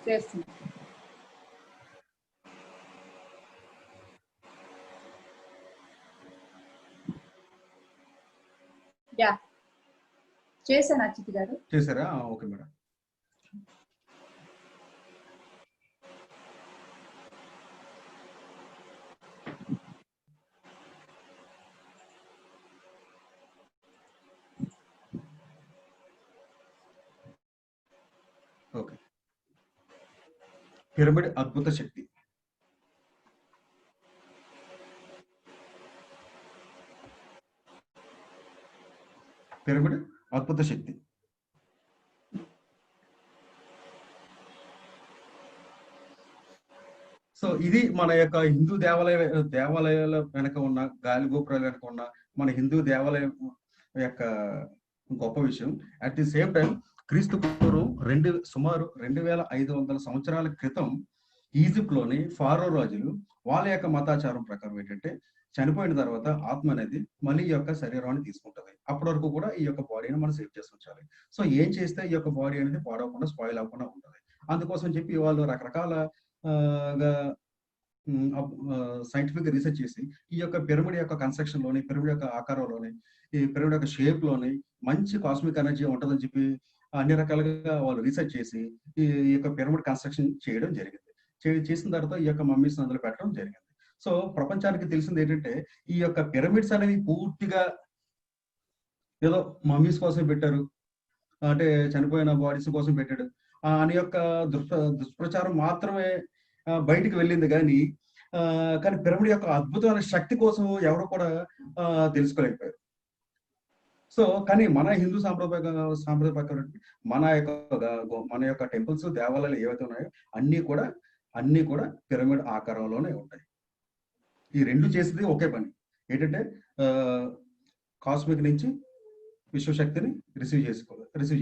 చేస్తున్నా. యా, చేశాను అచ్యుత్ గారు. చేశారా? Okay madam. ఓకే. పిరమిడ్ అద్భుత శక్తి. పిరమిడ్ అద్భుత శక్తి. సో ఇది మన యొక్క హిందూ దేవాలయాల వెనక ఉన్న, గాలి గోపురాల వెనక ఉన్న మన హిందూ దేవాలయం యొక్క గొప్ప విషయం. అట్ ది సేమ్ టైం క్రీస్తు పూర్వం సుమారు 2500 సంవత్సరాల క్రితం ఈజిప్ట్ లోని ఫారో రాజులు వాళ్ళ యొక్క మతాచారం ప్రకారం ఏంటంటే చనిపోయిన తర్వాత ఆత్మ అనేది మళ్ళీ ఈ యొక్క శరీరాన్ని తీసుకుంటది. అప్పటి వరకు కూడా ఈ యొక్క బాడీని మనం సేవ్ చేసి ఉంచాలి. సో ఏం చేస్తే ఈ యొక్క బాడీ అనేది పాడవకుండా స్పాయిల్ అవ్వకుండా ఉంటుంది. అందుకోసం చెప్పి వాళ్ళు రకరకాల సైంటిఫిక్ రీసెర్చ్ చేసి ఈ యొక్క పిరమిడ్ యొక్క కన్స్ట్రక్షన్ లోని, పిరమిడ్ యొక్క ఆకారంలోని, ఈ పిరమిడ్ యొక్క షేప్ లోని మంచి కాస్మిక్ ఎనర్జీ ఉంటుందని చెప్పి అన్ని రకాలుగా వాళ్ళు రీసెర్చ్ చేసి ఈ యొక్క పిరమిడ్ కన్స్ట్రక్షన్ చేయడం జరిగింది. చేసిన తర్వాత ఈ యొక్క మమ్మీస్ అందులో పెట్టడం జరిగింది. సో ప్రపంచానికి తెలిసింది ఏంటంటే ఈ యొక్క పిరమిడ్స్ అనేవి పూర్తిగా ఏదో మమ్మీస్ కోసం పెట్టారు, అంటే చనిపోయిన బాడీస్ కోసం పెట్టాడు అని యొక్క దుష్ప్రచారం మాత్రమే బయటికి వెళ్ళింది. కానీ పిరమిడ్ యొక్క అద్భుతమైన శక్తి కోసం ఎవరు కూడా తెలుసుకోలేకపోయారు. సో కానీ మన హిందూ సాంప్రదాయ ప్రకారం మన యొక్క టెంపుల్స్, దేవాలయాలు ఏవైతే ఉన్నాయో అన్ని కూడా పిరమిడ్ ఆకారంలోనే ఉంటాయి. ఈ రెండు చేసేది ఒకే పని ఏంటంటే కాస్మిక్ నుంచి విశ్వశక్తిని రిసీవ్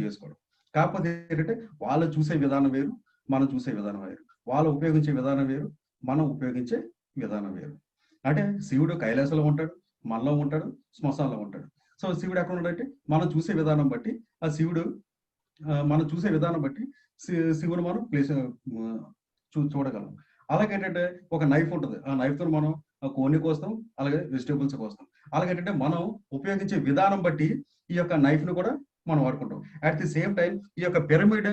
చేసుకోవడం. కాకపోతే ఏంటంటే వాళ్ళు చూసే విధానం వేరు, మనం చూసే విధానం వేరు. వాళ్ళు ఉపయోగించే విధానం వేరు, మనం ఉపయోగించే విధానం వేరు. అంటే శివుడు కైలాసంలో ఉంటాడు, మనలో ఉంటాడు, శ్మశానంలో ఉంటాడు. సో శివుడు ఎక్కడ ఉన్నాడంటే మనం చూసే విధానం బట్టి శివుడు మనం ప్లేస్ చూడగలం. అలాగే ఏంటంటే ఒక నైఫ్ ఉంటుంది, ఆ నైఫ్ తో మనం కోని కోస్తాం, అలాగే వెజిటేబుల్స్ కోస్తాం. అలాగే ఏంటంటే మనం ఉపయోగించే విధానం బట్టి ఈ యొక్క నైఫ్ ను కూడా మనం వాడుకుంటాం. అట్ ది సేమ్ టైం ఈ యొక్క పిరమిడ్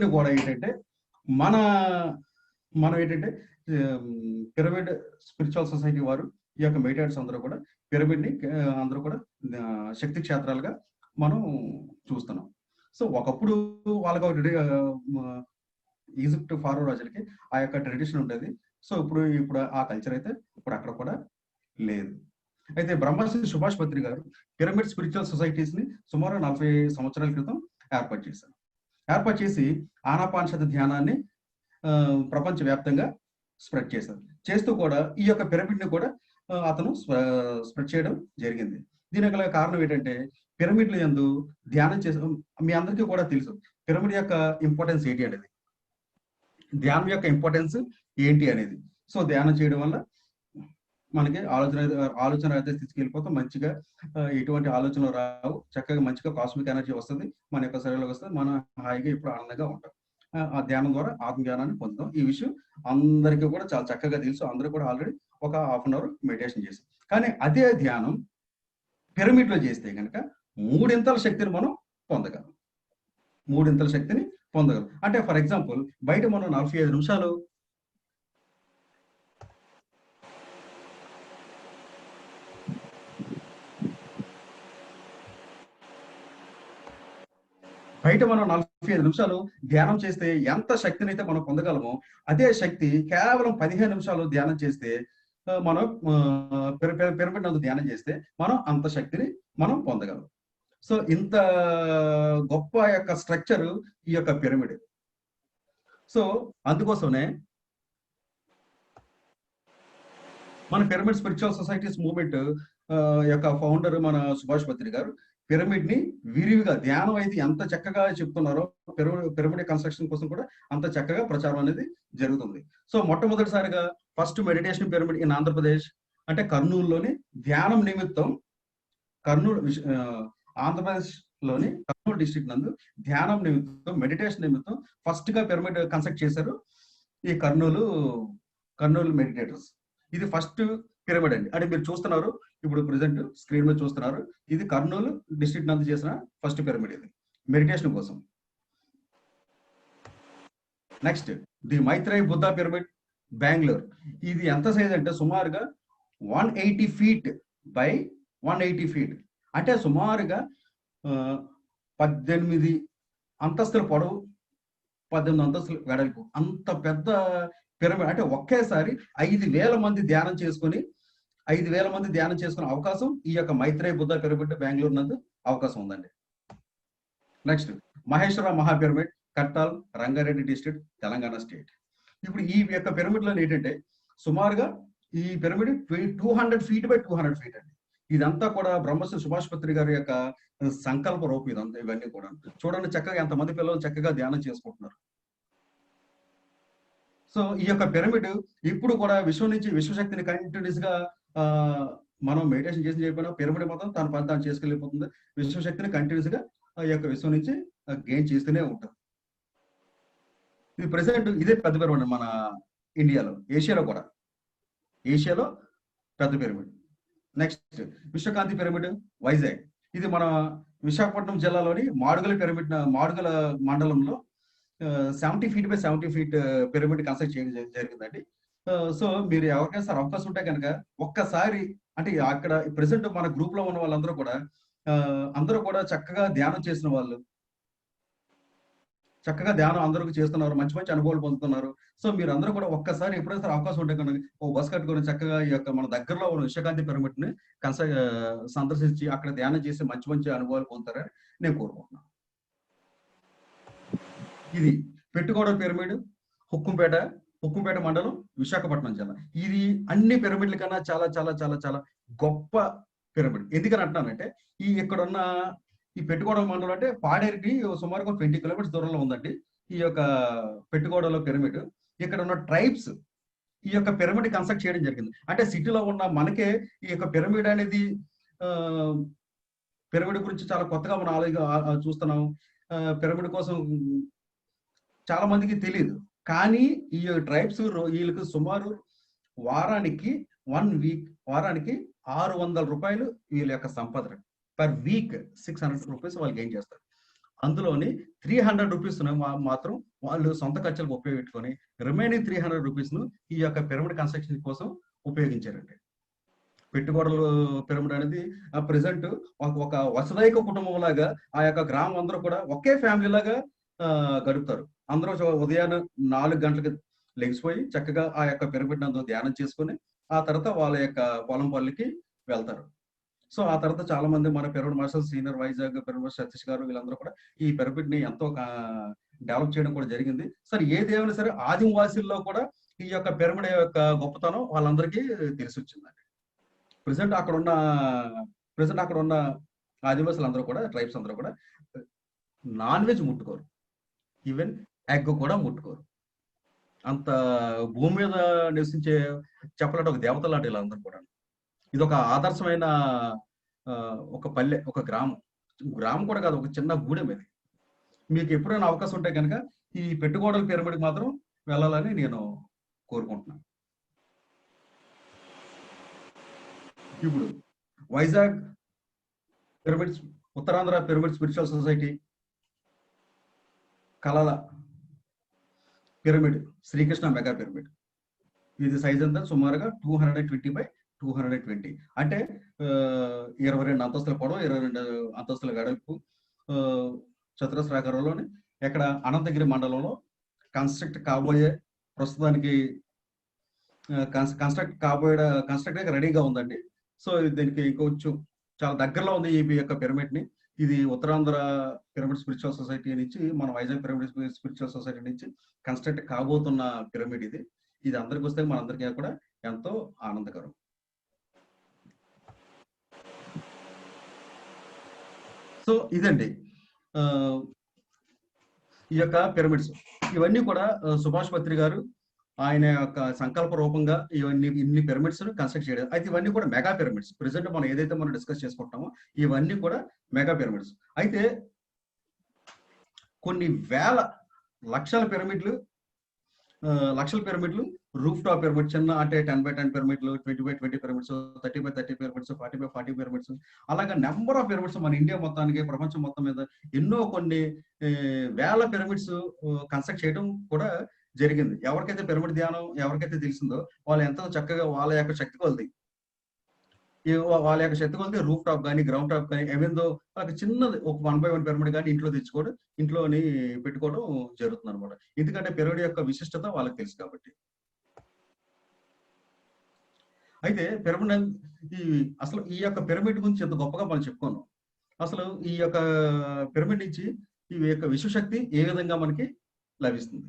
ని కూడా ఏంటంటే మనం ఏంటంటే పిరమిడ్ స్పిరిచువల్ సొసైటీ వారు, ఈ యొక్క మెడిటేటర్స్ అందరూ కూడా పిరమిడ్ ని అందరూ కూడా శక్తి క్షేత్రాలుగా మనం చూస్తున్నాం. సో ఒకప్పుడు వాళ్ళకి ఈజిప్ట్ ఫారో రాజులకి ఆ యొక్క ట్రెడిషన్ ఉండేది. సో ఇప్పుడు ఆ కల్చర్ అయితే ఇప్పుడు అక్కడ కూడా లేదు. అయితే బ్రహ్మశ్రీ సుభాష్ పత్రి గారు పిరమిడ్ స్పిరిచువల్ సొసైటీస్ ని సుమారు 40 సంవత్సరాల క్రితం ఏర్పాటు చేసి ఆనాపానసతి ధ్యానాన్ని ప్రపంచవ్యాప్తంగా స్ప్రెడ్ చేశారు. చేస్తూ కూడా ఈ యొక్క పిరమిడ్ ని కూడా అతను స్ప్రెడ్ చేయడం జరిగింది. దీనికి గల కారణం ఏంటంటే పిరమిడ్లు యందు ధ్యానం చేసే మీ అందరికీ కూడా తెలుసు పిరమిడ్ యొక్క ఇంపార్టెన్స్ ఏంటి అనేది, ధ్యానం యొక్క ఇంపార్టెన్స్ ఏంటి అనేది. సో ధ్యానం చేయడం వల్ల మనకి ఆలోచన అయితే స్థితికి వెళ్ళిపోతాం, మంచిగా ఎటువంటి ఆలోచనలు రావు, చక్కగా మంచిగా కాస్మిక్ ఎనర్జీ వస్తుంది, మన యొక్క శరీరంలోకి వస్తుంది, మనం హాయిగా ఇప్పుడు ఆనందంగా ఉంటాం. ఆ ధ్యానం ద్వారా ఆత్మజ్ఞానాన్ని పొందుతాం. ఈ విషయం అందరికీ కూడా చాలా చక్కగా తెలుసు. అందరూ కూడా ఆల్రెడీ ఒక హాఫ్ అన్ అవర్ మెడిటేషన్ చేసాం. కానీ అదే ధ్యానం పిరమిడ్ లో చేస్తే కనుక 3 ఇంతల శక్తిని మనం పొందగలం. అంటే ఫర్ ఎగ్జాంపుల్ బయట మనం 45 నిమిషాలు ధ్యానం చేస్తే ఎంత శక్తిని అయితే మనం పొందగలమో అదే శక్తి కేవలం 15 నిమిషాలు ధ్యానం చేస్తే మనం పిరమిడ్ నందు ధ్యానం చేస్తే మనం అంత శక్తిని మనం పొందగలం. సో ఇంత గొప్ప యొక్క స్ట్రక్చర్ ఈ యొక్క పిరమిడ్. సో అందుకోసమే మన పిరమిడ్ స్పిరిచువల్ సొసైటీస్ మూవ్మెంట్ యొక్క ఫౌండర్ మన సుభాష్ పత్రి గారు పిరమిడ్ ని విరివిగా ధ్యానం అయితే ఎంత చక్కగా చెప్తున్నారో పిరమిడ్ కన్స్ట్రక్షన్ కోసం కూడా అంత చక్కగా ప్రచారం అనేది జరుగుతుంది. సో మొట్టమొదటిసారిగా first meditation pyramid in Andhra Pradesh అంటే కర్నూలులోని ధ్యానం నిమిత్తం ఆంధ్రప్రదేశ్ లోని కర్నూలు డిస్ట్రిక్ట్ నందు ధ్యానం నిమిత్తం మెడిటేషన్ నిమిత్తం ఫస్ట్ గా పిరమిడ్ కన్స్ట్రక్ట్ చేశారు ఈ కర్నూలు మెడిటేటర్స్. ఇది ఫస్ట్ పిరమిడ్ అండి. అంటే మీరు చూస్తున్నారు ఇప్పుడు ప్రెసెంట్ స్క్రీన్ మీద చూస్తున్నారు, ఇది కర్నూలు డిస్ట్రిక్ట్ నందు చేసిన ఫస్ట్ పిరమిడ్ ఇది మెడిటేషన్ కోసం. Next the Maitreyi Buddha pyramid Bengaluru. ఇది ఎంత సైజ్ అంటే సుమారుగా 180 feet by 180 feet, అంటే సుమారుగా 18 అంతస్తుల పొడవు, 18 అంతస్తుల వెడల్పు, అంత పెద్ద పిరమిడ్. అంటే ఒకేసారి 5,000 మంది ధ్యానం చేసుకునే అవకాశం ఈ యొక్క మైత్రేయి బుద్ధ పిరమిడ్ బెంగళూరు నందు అవకాశం ఉందండి. నెక్స్ట్ మహేశ్వర మహా pyramid కట్టాల్ Rangareddy district Telangana state. ఇప్పుడు ఈ యొక్క పిరమిడ్ లో ఏంటంటే సుమారుగా ఈ పిరమిడ్ 200 feet by 200 feet అండి. ఇదంతా కూడా బ్రహ్మశ్రీ సుభాష్ పత్రి గారి యొక్క సంకల్ప రూపం ఇదంతా. ఇవన్నీ కూడా చూడండి, చక్కగా ఎంతమంది పిల్లలు చక్కగా ధ్యానం చేసుకుంటున్నారు. సో ఈ యొక్క పిరమిడ్ ఇప్పుడు కూడా విశ్వం నుంచి విశ్వశక్తిని కంటిన్యూస్ గా మనం మెడిటేషన్ చేసి చెప్పిన పిరమిడ్ మొత్తం తన పని తాను చేసుకెళ్ళిపోతుంది. విశ్వశక్తిని కంటిన్యూస్ గా ఈ యొక్క విశ్వం నుంచి గెయిన్ చేస్తూనే ఉంటుంది. ఇది ప్రెసెంట్ ఇదే పెద్ద పిరమిడ్ మన ఇండియాలో, ఏషియాలో కూడా. ఏషియాలో పెద్ద pyramid. Next Vishwakanthi pyramid Vizag. ఇది మన విశాఖపట్నం జిల్లాలోని మాడుగుల పిరమిడ్, మాడుగుల మండలంలో 70 feet by 70 feet pyramid construct చేయడం జరిగిందండి. సో మీరు ఎవరికైనా సార్ అవకాశం ఉంటే కనుక ఒక్కసారి, అంటే అక్కడ ప్రెసెంట్ మన గ్రూప్ లో ఉన్న వాళ్ళందరూ కూడా అందరూ కూడా చక్కగా ధ్యానం చేసిన వాళ్ళు, చక్కగా ధ్యానం అందరూ చేస్తున్నారు, మంచి మంచి అనుభవాలు పొందుతున్నారు. సో మీరు అందరూ కూడా ఒక్కసారి ఎప్పుడైనా సరే అవకాశం ఉంటే కనుక ఓ బస్ కట్టుకొని చక్కగా ఈ యొక్క మన దగ్గరలో ఉన్న విశ్వకాంతి పిరమిడ్ ని సందర్శించి అక్కడ ధ్యానం చేసి మంచి మంచి అనుభవాలు పొందుతారని నేను కోరుకుంటున్నాను. ఇది పెట్టుకోవడం పిరమిడ్, హుక్కుంపేట మండలం, విశాఖపట్నం జిల్లా. ఇది అన్ని పిరమిడ్ల కన్నా చాలా చాలా చాలా చాలా గొప్ప పిరమిడ్. ఎందుకని అంటున్నానంటే ఈ ఇక్కడున్న ఈ పెట్టుకోవడం మండలం అంటే పాడేరుకి సుమారుగా 20 kilometers దూరంలో ఉందండి ఈ యొక్క పెట్టుకోవడంలో పిరమిడ్. ఇక్కడ ఉన్న ట్రైబ్స్ ఈ యొక్క పిరమిడ్ కన్స్ట్రక్ట్ చేయడం జరిగింది. అంటే సిటీలో ఉన్న మనకే ఈ యొక్క పిరమిడ్ అనేది పిరమిడ్ గురించి చాలా కొత్తగా మనం చూస్తున్నాం. పిరమిడ్ కోసం చాలా మందికి తెలియదు. కానీ ఈ ట్రైబ్స్ వీళ్ళకి సుమారు వారానికి 1 week వారానికి 600 రూపాయలు వీళ్ళ యొక్క సంపాదన. పర్ వీక్ 600 రూపీస్ వాళ్ళు గెయిన్ చేస్తారు. అందులోని 300 రూపీస్ మాత్రం వాళ్ళు సొంత ఖర్చులకు ఉపయోగించుకొని రిమైనింగ్ 300 రూపీస్ ను ఈ యొక్క పిరమిడ్ కన్స్ట్రక్షన్ కోసం ఉపయోగించారండి. పెట్టుకోడలు పిరమిడ్ అనేది ప్రెసెంట్ ఒక వసుదైక కుటుంబం లాగా ఆ యొక్క గ్రామం అందరూ కూడా ఒకే ఫ్యామిలీ లాగా గడుపుతారు. అందరూ ఉదయాన్నే 4 గంటలకు లెగిసిపోయి చక్కగా ఆ యొక్క పిరమిడ్ నందు ధ్యానం చేసుకుని ఆ తర్వాత వాళ్ళ యొక్క పొలం పనులకి వెళ్తారు. సో ఆ తర్వాత చాలా మంది మన pyramid master senior Vizag pyramid Satish గారు వీళ్ళందరూ కూడా ఈ పిరమిడ్ ని ఎంతో డెవలప్ చేయడం కూడా జరిగింది. సరే ఏదేమైనా సరే ఆదివాసీల్లో కూడా ఈ యొక్క పిరమిడ్ యొక్క గొప్పతనం వాళ్ళందరికీ తెలిసి వచ్చిందండి. ప్రెసెంట్ అక్కడ ఉన్న ఆదివాసులు అందరూ కూడా, ట్రైబ్స్ అందరూ కూడా నాన్ వెజ్ ముట్టుకోరు, ఈవెన్ ఎగ్ కూడా ముట్టుకోరు. అంత భూమి మీద నివసించే చెప్పలంటే ఒక దేవత లాంటి వీళ్ళందరూ కూడా. ఇది ఒక ఆదర్శమైన ఒక పల్లె, ఒక గ్రామం కూడా కాదు, ఒక చిన్న గూడెం ఇది. మీకు ఎప్పుడైనా అవకాశం ఉంటే కనుక ఈ పెట్టుకోడల పిరమిడ్ మాత్రం వెళ్ళాలని నేను కోరుకుంటున్నాను. ఇప్పుడు Vizag pyramids, Uttarandhra pyramid spiritual society కళల పిరమిడ్ శ్రీకృష్ణ మెగా పిరమిడ్. ఇది సైజ్ అంతా సుమారుగా 220 by 220, అంటే 22 అంతస్తుల పొడవు, 22 అంతస్తుల వెడల్పు, చతురస్రాకారంలోని ఎక్కడ అనంతగిరి మండలంలో ప్రస్తుతానికి కన్స్ట్రక్ట్ రెడీగా ఉందండి. సో దీనికి కొంచెం చాలా దగ్గరలో ఉంది ఈ యొక్క పిరమిడ్ ని. ఇది ఉత్తరాంధ్ర పిరమిడ్ స్పిరిచువల్ సొసైటీ నుంచి, మన వైజాగ్ పిరమిడ్ స్పిరిచువల్ సొసైటీ నుంచి కన్స్ట్రక్ట్ కాబోతున్న పిరమిడ్ ఇది. ఇది అందరికి వస్తే మనందరికీ కూడా ఎంతో ఆనందకరం. సో ఇదండి ఈ యొక్క పిరమిడ్స్. ఇవన్నీ కూడా సుభాష్ పత్రి గారు ఆయన యొక్క సంకల్ప రూపంగా ఇన్ని పిరమిడ్స్ కన్స్ట్రక్ట్ చేయడం. అయితే ఇవన్నీ కూడా మెగా పిరమిడ్స్. ప్రెసెంట్ మనం ఏదైతే మనం డిస్కస్ చేసుకుంటామో ఇవన్నీ కూడా మెగా పిరమిడ్స్. అయితే కొన్ని లక్షల పిరమిడ్లు రూఫ్ టాప్ పిరమిడ్, చిన్న అంటే 10 by 10 పిరమిడ్లు, 20 by 20 pyramids, 30 by 30 pyramids, 40 by 40 pyramids, అలాగా నెంబర్ ఆఫ్ పిరమిడ్స్ మన ఇండియా మొత్తానికి, ప్రపంచం మొత్తం మీద ఎన్నో కొన్ని వేల పిరమిడ్స్ కన్స్ట్రక్ట్ చేయడం కూడా జరిగింది. ఎవరికైతే పిరమిడ్ ధ్యానం ఎవరికైతే తెలిసిందో వాళ్ళు ఎంతో చక్కగా వాళ్ళ యొక్క శక్తి కొలిది రూఫ్ టాప్ కానీ, గ్రౌండ్ టాప్ కానీ, ఏమేందో వాళ్ళకి చిన్నది ఒక 1 by 1 పిరమిడ్ కానీ ఇంట్లో తెచ్చుకోవడం, ఇంట్లోని పెట్టుకోవడం జరుగుతుంది అనమాట. ఎందుకంటే పిరమిడ్ యొక్క విశిష్టత వాళ్ళకి తెలుసు కాబట్టి. అయితే పిరమిడ్ అసలు ఈ యొక్క పిరమిడ్ గురించి ఎంత గొప్పగా మనం చెప్పుకున్నాం. అసలు ఈ యొక్క పిరమిడ్ నుంచి ఈ యొక్క విశ్వశక్తి ఏ విధంగా మనకి లభిస్తుంది?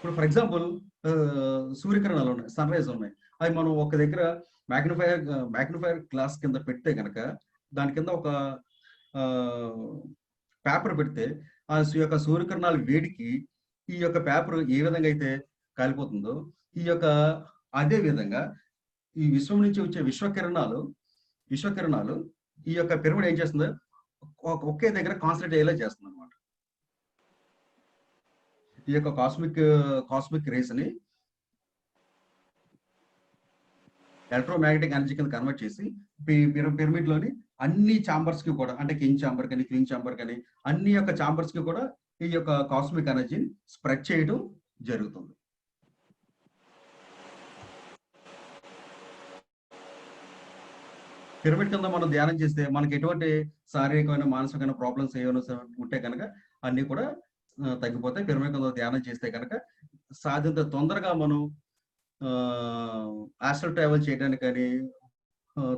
ఇప్పుడు ఫర్ ఎగ్జాంపుల్ సూర్యకిరణాలు ఉన్నాయి, సన్ రైజ్ ఉన్నాయి. అవి మనం ఒక దగ్గర మ్యాగ్నిఫైర్ గ్లాస్ కింద పెడితే కనుక దాని కింద ఒక పేపర్ పెడితే ఆ యొక్క సూర్యకిరణాల వేడికి ఈ యొక్క పేపర్ ఏ విధంగా అయితే కాలిపోతుందో, ఈ యొక్క అదే విధంగా ఈ విశ్వం నుంచి వచ్చే విశ్వకిరణాలు ఈ యొక్క పిరమిడ్ ఏం చేస్తుందో ఒకే దగ్గర కాన్సన్ట్రేట్ అయ్యేలా చేస్తుంది అనమాట. ఈ యొక్క కాస్మిక్ రేస్ ని ఎలక్ట్రోమాగ్నెటిక్ ఎనర్జీ కింద కన్వర్ట్ చేసి పిరమిడ్ లోని అన్ని ఛాంబర్స్ కి కూడా, అంటే కింగ్ ఛాంబర్ కానీ క్వీన్ ఛాంబర్ కానీ అన్ని యొక్క ఛాంబర్స్ కి కూడా ఈ యొక్క కాస్మిక్ ఎనర్జీని స్ప్రెడ్ చేయడం జరుగుతుంది. పిరమిడ్ కింద మనం ధ్యానం చేస్తే మనకి ఎటువంటి శారీరకమైన మానసికమైన ప్రాబ్లమ్స్ ఏమైనా ఉంటే కనుక అన్ని కూడా తగ్గిపోతాయి. పిరమిడ్ కింద ధ్యానం చేస్తే కనుక సాధ్యంత తొందరగా మనం ఆస్ట్రల్ ట్రావెల్ చేయడానికి కానీ,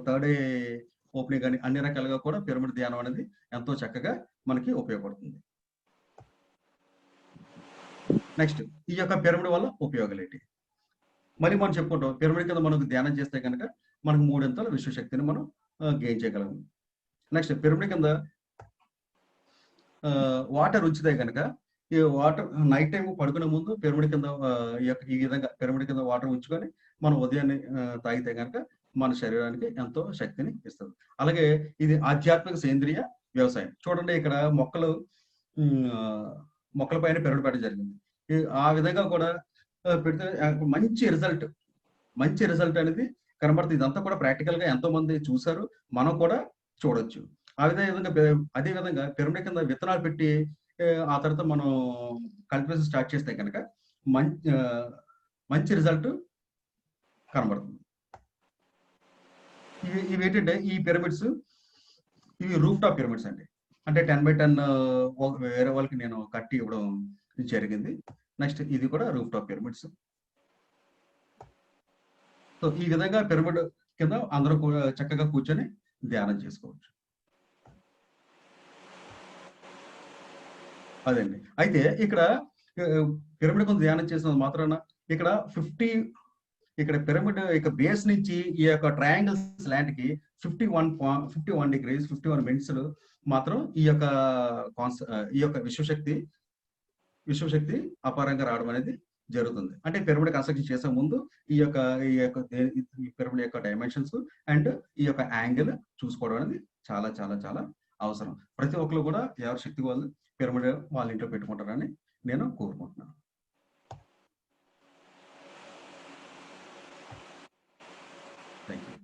థర్డ్ ఐ ఓపెనింగ్ కానీ అన్ని రకాలుగా కూడా పిరమిడ్ ధ్యానం అనేది ఎంతో చక్కగా మనకి ఉపయోగపడుతుంది. నెక్స్ట్ ఈ యొక్క పిరమిడ్ వల్ల ఉపయోగాలు ఏంటి మరి మనం చెప్పుకుంటాం. పిరమిడ్ కింద మనకు ధ్యానం చేస్తే కనుక మనకు 3 విశ్వశక్తిని మనం గెయిన్ చేయగలము. నెక్స్ట్ పిరమిడ్ కింద వాటర్ ఉంచితే కనుక ఈ వాటర్ నైట్ టైం పడుకునే ముందు పిరమిడ్ కింద ఈ విధంగా పిరమిడ్ కింద వాటర్ ఉంచుకొని మనం ఉదయాన్నే తాగితే కనుక మన శరీరానికి ఎంతో శక్తిని ఇస్తుంది. అలాగే ఇది ఆధ్యాత్మిక సేంద్రియ వ్యవసాయం. చూడండి ఇక్కడ మొక్కల పైన పిరమిడ్ పెట్టడం జరిగింది. ఆ విధంగా కూడా పెడితే మంచి రిజల్ట్ అనేది కనబడుతుంది. ఇదంతా కూడా ప్రాక్టికల్ గా ఎంతో మంది చూసారు, మనం కూడా చూడొచ్చు. అదే విధంగా పిరమిడ్ కింద విత్తనాలు పెట్టి ఆ తర్వాత మనం కల్టివేషన్ స్టార్ట్ చేస్తే కనుక మంచి రిజల్ట్ కనబడుతుంది. ఇవి ఏంటంటే ఈ పిరమిడ్స్ ఇవి రూఫ్ టాప్ పిరమిడ్స్ అండి. అంటే 10x10 వేరే వాళ్ళకి నేను కట్టి ఇవ్వడం జరిగింది. నెక్స్ట్ ఇది కూడా రూఫ్ టాప్ పిరమిడ్స్. సో ఈ విధంగా పిరమిడ్ కింద అందరూ చక్కగా కూర్చొని ధ్యానం చేసుకోవచ్చు. అదండి. అయితే ఇక్కడ పిరమిడ్ కింద ధ్యానం చేసిన మాత్రాన ఇక్కడ పిరమిడ్ ఇక బేస్ నుంచి ఈ యొక్క ట్రయాంగిల్ స్లాంట్ కి 51 degrees 51 minutes మాత్రం ఈ యొక్క విశ్వశక్తి అపారంగా రావడం అనేది జరుగుతుంది. అంటే పిరమిడ్ కన్స్ట్రక్షన్ చేసే ముందు ఈ పిరమిడ్ యొక్క డైమెన్షన్స్ అండ్ ఈ యొక్క యాంగిల్ చూసుకోవడం అనేది చాలా చాలా చాలా అవసరం. ప్రతి ఒక్కరు కూడా ఎవరి శక్తి వాళ్ళు పిరమిడ్ వాళ్ళ ఇంట్లో పెట్టుకుంటారని నేను కోరుకుంటున్నాను. Thank you.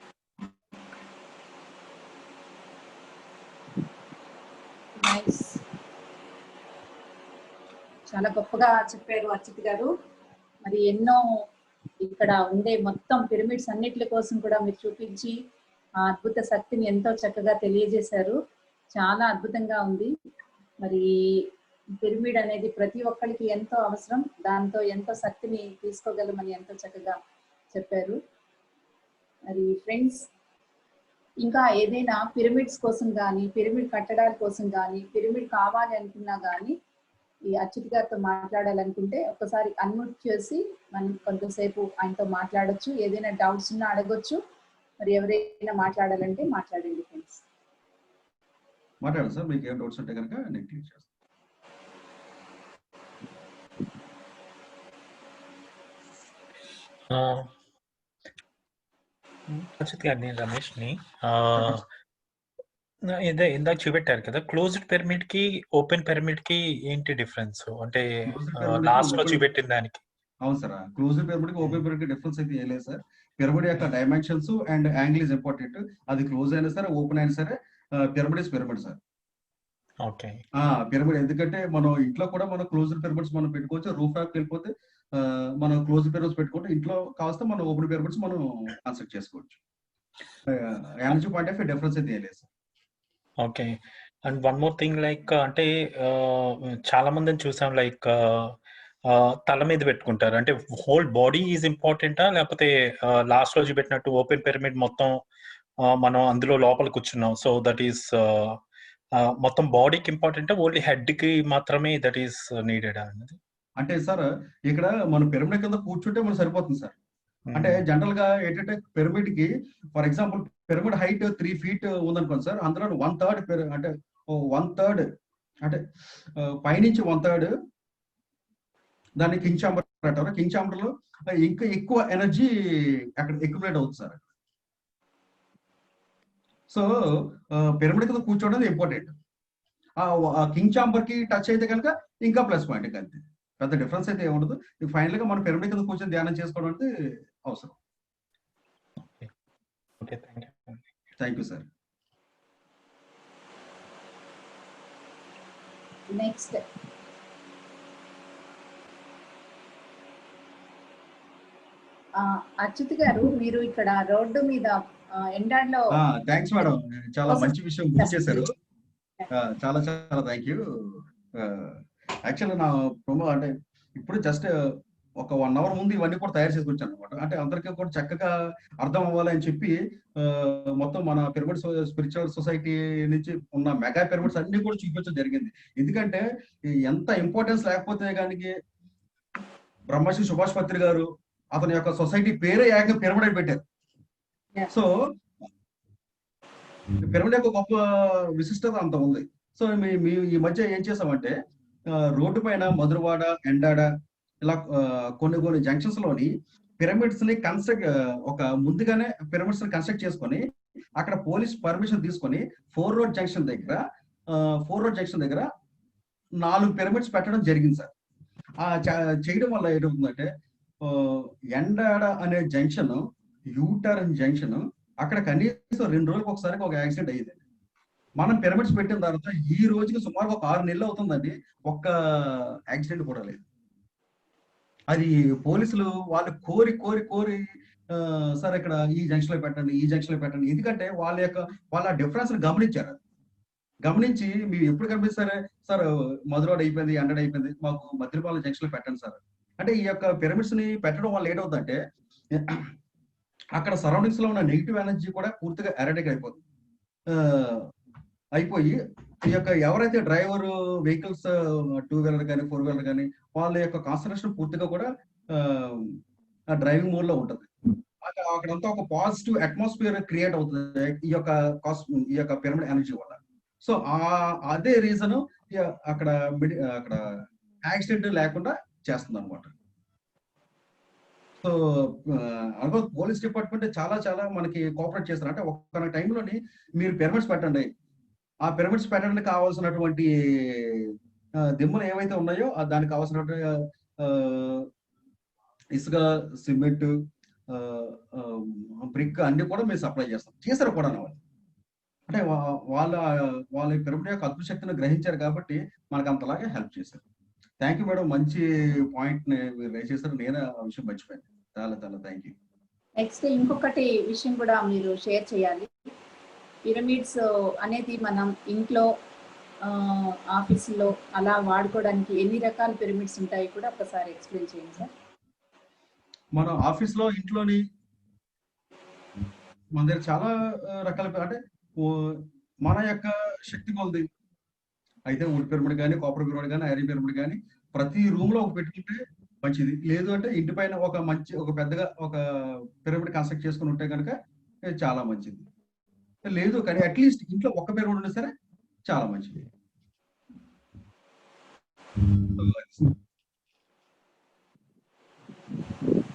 నైస్, చాలా గొప్పగా చెప్పారు అర్చిత్ గారు. మరి ఎన్నో ఇక్కడ ఉండే మొత్తం పిరమిడ్స్ అన్నిటి కోసం కూడా మీరు చూపించి ఆ అద్భుత శక్తిని ఎంతో చక్కగా తెలియజేశారు. చాలా అద్భుతంగా ఉంది. మరి పిరమిడ్ అనేది ప్రతి ఒక్కరికి ఎంతో అవసరం, దాంతో ఎంతో శక్తిని తీసుకోగలమని ఎంతో చక్కగా చెప్పారు. మరి ఫ్రెండ్స్, ఇంకా ఏదైనా పిరమిడ్స్ కోసం కానీ, పిరమిడ్ కట్టడాల కోసం కానీ, పిరమిడ్ కావాలి అనుకున్నా కానీ ఈ అర్చిత్ గారితో మాట్లాడాలనుకుంటే ఒకసారి అన్మ్యూట్ చేసి మనం కొంతసేపు ఆయనతో మాట్లాడొచ్చు. ఏదైనా డౌట్స్ ఉన్నా అడగొచ్చు. మరి ఎవరైనా మాట్లాడాలంటే మాట్లాడండి ఫ్రెండ్స్. మాట్లాడండి సార్, మీకు ఏం డౌట్స్ ఉంటే కనుక నేను క్లియర్ చేస్తాను. అర్చిత్ గారు, నేను రమేష్ని. ఇందాక చూపెట్టారు కదా, క్లోజ్డ్ పిరమిడ్ కి ఓపెన్ పిరమిడ్ కి ఏంటి డిఫరెన్స్? అంటే లాస్ట్ లో చూపెట్టిన దానికి. అవును సార్, క్లోజ్డ్ పిరమిడ్ కి ఓపెన్ పిరమిడ్ కి డిఫరెన్స్ అయితే ఏం లేదు సార్. పిరమిడ్ యొక్క dimensions and angle is important. అది క్లోజ్ అయినా సరే ఓపెన్ అయినా సరే pyramid is pyramid sir. Okay, pyramid ఎందుకంటే మనం ఇంట్లో కూడా మనం క్లోజ్డ్ పిరమిడ్స్ మనం పెట్టుకోవచ్చు. రూఫ్ టాప్ వెళ్ళిపోతే మనం క్లోజ్డ్ పిరమిడ్స్ పెట్టుకుంటే ఇంట్లో కాస్త మనం ఓపెన్ పిరమిడ్స్ మనం కన్స్ట్రక్ట్ చేసుకోవచ్చు. ఎనర్జీ పాయింట్ ఆఫ్ డిఫరెన్స్ అయితే ఏం లేదు sir. Okay. And one more thing, like అంటే చాలా మందిని చూసాం, లైక్ తల మీద పెట్టుకుంటారు. అంటే హోల్ బాడీ ఈజ్ ఇంపార్టెంటా, లేకపోతే లాస్ట్ రోజు పెట్టినట్టు ఓపెన్ పిరమిడ్ మొత్తం మనం అందులో లోపల కూర్చున్నాం, సో దట్ ఈస్ మొత్తం బాడీకి ఇంపార్టెంటా, ఓన్లీ హెడ్ కి మాత్రమే దట్ ఈస్ నీడెడ్ అన్నది? అంటే సార్ ఇక్కడ మనం పిరమిడ్ కింద కూర్చుంటే మనం సరిపోతుంది సార్. అంటే జనరల్ గా ఏంటంటే పిరమిడ్ కి for example pyramid height 3 feet ఉందనుకోండి సార్, అందులో 1/3 అంటే 1/3 అంటే పైనుంచి 1/3 దాన్ని కింగ్ చాంబర్ అంటారు. కింగ్ చాంబర్ లో ఇంకా ఎక్కువ ఎనర్జీ అక్కడ ఎక్యుములేట్ అవుతుంది సార్. సో పిరమిడ్ కింద కూర్చోవడం ఇంపార్టెంట్. ఆ కింగ్ చాంబర్ కి టచ్ అయితే కనుక ఇంకా ప్లస్ పాయింట్ అంతే, పెద్ద డిఫరెన్స్ అయితే ఏముండదు. ఫైనల్ గా మనం పిరమిడ్ కింద కూర్చొని ధ్యానం చేసుకోవడం అంటే అవసరం. Thank you sir. Next Achyut గారు, మీరు ఇక్కడ రోడ్డు మీద ఎండాడ్లో. థ్యాంక్స్ మేడం, చాలా మంచి విషయం గుర్తు చేశారు. చాలా చాలా థ్యాంక్ యూ. యాక్చువల్గా నా ప్రొమో అంటే ఇప్పుడు జస్ట్ ఒక 1 hour ముందు ఇవన్నీ కూడా తయారు చేసుకొచ్చాను అనమాట. అంటే అందరికీ కూడా చక్కగా అర్థం అవ్వాలి అని చెప్పి మొత్తం మన పిరమిడ్ స్పిరిచువల్ సొసైటీ నుంచి ఉన్న మెగా పిరమిడ్స్ అన్ని కూడా చూపించడం జరిగింది. ఎందుకంటే ఎంత ఇంపార్టెన్స్ లేకపోతే కానీ బ్రహ్మశ్రీ సుభాష్ పత్రి గారు అతని యొక్క సొసైటీ పేరే ఏకంగా పిరమిడ్ అని పెట్టారు. సో పిరమిడ్ యొక్క గొప్ప విశిష్టత అంత ఉంది. సో మీ ఈ మధ్య ఏం చేసామంటే రోడ్డు పైన మధురవాడ, ఎండాడ ఇలా కొన్ని జంక్షన్స్ లోని పిరమిడ్స్ ని ఒక ముందుగానే పిరమిడ్స్ ని కన్స్ట్రక్ట్ చేసుకొని అక్కడ పోలీస్ పర్మిషన్ తీసుకొని 4 road జంక్షన్ దగ్గర 4 పిరమిడ్స్ పెట్టడం జరిగింది సార్. చేయడం వల్ల ఏంటవుతుందంటే ఎండాడ అనే జంక్షన్, యూటర్న్ జంక్షన్, అక్కడ కనీసం 2 రోజులకు ఒకసారి ఒక యాక్సిడెంట్ అయ్యింది. మనం పిరమిడ్స్ పెట్టిన తర్వాత ఈ రోజుకి సుమారు ఒక 6 నెలలు అవుతుందండి, ఒక్క యాక్సిడెంట్ కూడా లేదు. అది పోలీసులు వాళ్ళు కోరి సార్ ఇక్కడ ఈ జంక్షన్ లో పెట్టండి, ఎందుకంటే వాళ్ళ డిఫరెన్స్ గమనించారు. గమనించి మీరు ఎప్పుడు కనిపిస్తారే సార్ మధురవాడ అయిపోయింది, ఎండడ్ అయిపోయింది, మాకు మద్రిపాలెం జంక్షన్ లో పెట్టండి సార్ అంటే ఈ యొక్క పిరమిడ్స్ ని పెట్టడం వల్ల ఏంటవుతుందంటే అక్కడ సరౌండింగ్స్ లో ఉన్న నెగిటివ్ ఎనర్జీ కూడా పూర్తిగా ఎరాడిక్ అయిపోయి ఈ యొక్క ఎవరైతే డ్రైవర్ వెహికల్స్ 2-wheeler కానీ 4-wheeler కానీ వాళ్ళ యొక్క కాన్సన్ట్రేషన్ పూర్తిగా కూడా డ్రైవింగ్ మోడ్ లో ఉంటుంది. అక్కడంతా ఒక పాజిటివ్ అట్మాస్ఫియర్ క్రియేట్ అవుతుంది ఈ యొక్క పిరమిడ్ ఎనర్జీ వల్ల. సో అదే రీజన్ అక్కడ యాక్సిడెంట్ లేకుండా చేస్తుంది అనమాట. సో అనుకో పోలీస్ డిపార్ట్మెంట్ చాలా మనకి కోఆపరేట్ చేస్తారు. అంటే ఒక టైంలోని మీరు పిరమిడ్స్ పెట్టండి, ఆ పిరమిడ్స్ పెట్టడానికి కావాల్సినటువంటి దిమ్మలు ఏవైతే ఉన్నాయో దానికి కావాల్సినటువంటి ఇసుక, సిమెంట్, బ్రిక్ అన్ని కూడా మేము సప్లై చేస్తారు కూడా. అంటే వాళ్ళ పిరమిడ్ యొక్క అద్భుత శక్తిని గ్రహించారు కాబట్టి మనకు అంతలాగా హెల్ప్ చేశారు. థ్యాంక్ యూ మేడం, మంచి పాయింట్ మీరు రేజ్ చేశారు. నేను ఆ విషయం మర్చిపోయాను. చాలా థ్యాంక్ యూ. నెక్స్ట్ ఇంకొకటి విషయం కూడా మీరు షేర్ చేయాలి. పిరమిడ్స్ అనేది మనం ఇంట్లో, ఆఫీసులో అలా వాడుకోవడానికి ఎన్ని రకాల పిరమిడ్స్ ఉంటాయి కూడా ఒకసారి ఎక్స్ప్లెయిన్ చేయండి సార్. మన ఆఫీస్లో, ఇంట్లోని మన దగ్గర చాలా రకాల అంటే మన యొక్క శక్తి కొలది అయితే వుడ్ పిరమిడ్ కానీ, కాపర్ పిరమిడ్ కానీ, ఐరన్ పిరమిడ్ కానీ ప్రతి రూమ్ లో ఒక పెట్టుకుంటే మంచిది. లేదు అంటే ఇంటి పైన ఒక పెద్దగా ఒక పిరమిడ్ కన్స్ట్రక్ట్ చేసుకుని ఉంటే కనుక చాలా మంచిది. లేదు కానీ అట్లీస్ట్ ఇంట్లో ఒక్క పిరమిడ్ ఉన్నా సరే చాలా మంచిది.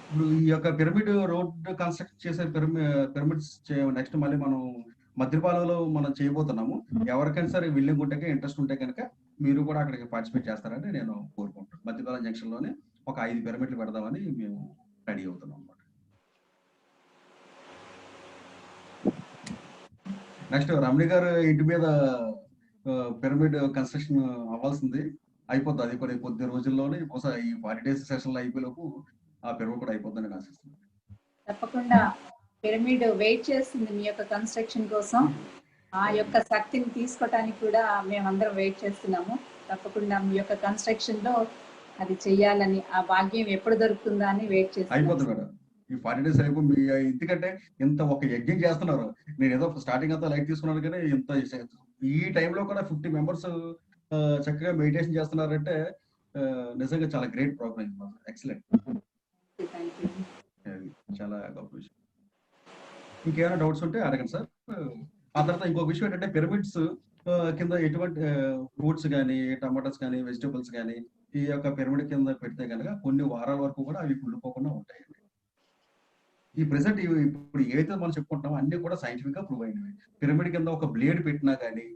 ఇప్పుడు ఈ యొక్క పిరమిడ్ రోడ్ కన్స్ట్రక్ట్ చేసే పిరమిడ్స్ నెక్స్ట్ మళ్ళీ మనం మద్రిపాలెంలో మనం చేయబోతున్నాము. ఎవరికైనా సరే విల్లింగ్ ఉంటే, ఇంట్రెస్ట్ ఉంటే కనుక మీరు కూడా అక్కడికి పార్టిసిపేట్ చేస్తారని నేను కోరుకుంటాను. మద్రిపాలెం జంక్షన్ లోనే ఒక 5 పిరమిడ్లు పెడదామని మేము రెడీ అవుతున్నాం అన్నమాట. నెక్స్ట్ రమణి గారు ఇంటి మీద పిరమిడ్ కన్స్ట్రక్షన్ అవ్వాల్సింది, అయిపోతుంది. కొద్ది రోజుల్లోనే బహుశా ఈ 40 days సెషన్లో అయిపోయేలోపు ఆ పిరమిడ్ కూడా అయిపోతుందని నేను ఆశిస్తున్నాను. తప్పకుండా పిరమిడ్ వెయిట్ చేస్తుంది మీ యొక్క కన్స్ట్రక్షన్ కోసం. ఆ యొక్క శక్తిని తీసుకోవటానికి కూడా మేమందరం వెయిట్ చేస్తున్నాము. తప్పకుండా మీ యొక్క కన్స్ట్రక్షన్ లో అది చెయ్యాలని, ఆ భాగ్యం ఎప్పుడు దొరుకుతుందా అని వెయిట్ చేస్తున్నాం. అయిపోతుంది మేడం, ఈ 40 days అయిపోయి. ఎందుకంటే ఇంత ఒక యజ్ఞం చేస్తున్నారు. నేను ఏదో స్టార్టింగ్ అంతా లైట్ తీసుకున్నాను కానీ ఇంత ఈ టైంలో కూడా 50 members చక్కగా మెడిటేషన్ చేస్తున్నారంటే నిజంగా చాలా great programme, excellent. Thank you. చాలా గొప్ప విషయం. ఇంకేమైనా డౌట్స్ ఉంటే అడగండి సార్. ఆ తర్వాత ఇంకొక విషయం ఏంటంటే పిరమిడ్స్ కింద ఎటువంటి ఫ్రూట్స్ కానీ, టమాటాస్ కానీ, వెజిటబుల్స్ కానీ ఈ యొక్క పిరమిడ్ కింద పెడితే కనుక కొన్ని వారాల వరకు కూడా అవి కుళ్ళిపోకుండా ఉంటాయండి. ఈ ప్రెసెంట్ ఇప్పుడు ఏదైతే మనం చెప్పుకుంటామో అన్ని కూడా సైంటిఫిక్ గా ప్రూవ్ అయినవి. పిరమిడ్ కింద ఒక బ్లేడ్ పెట్టినా కానీ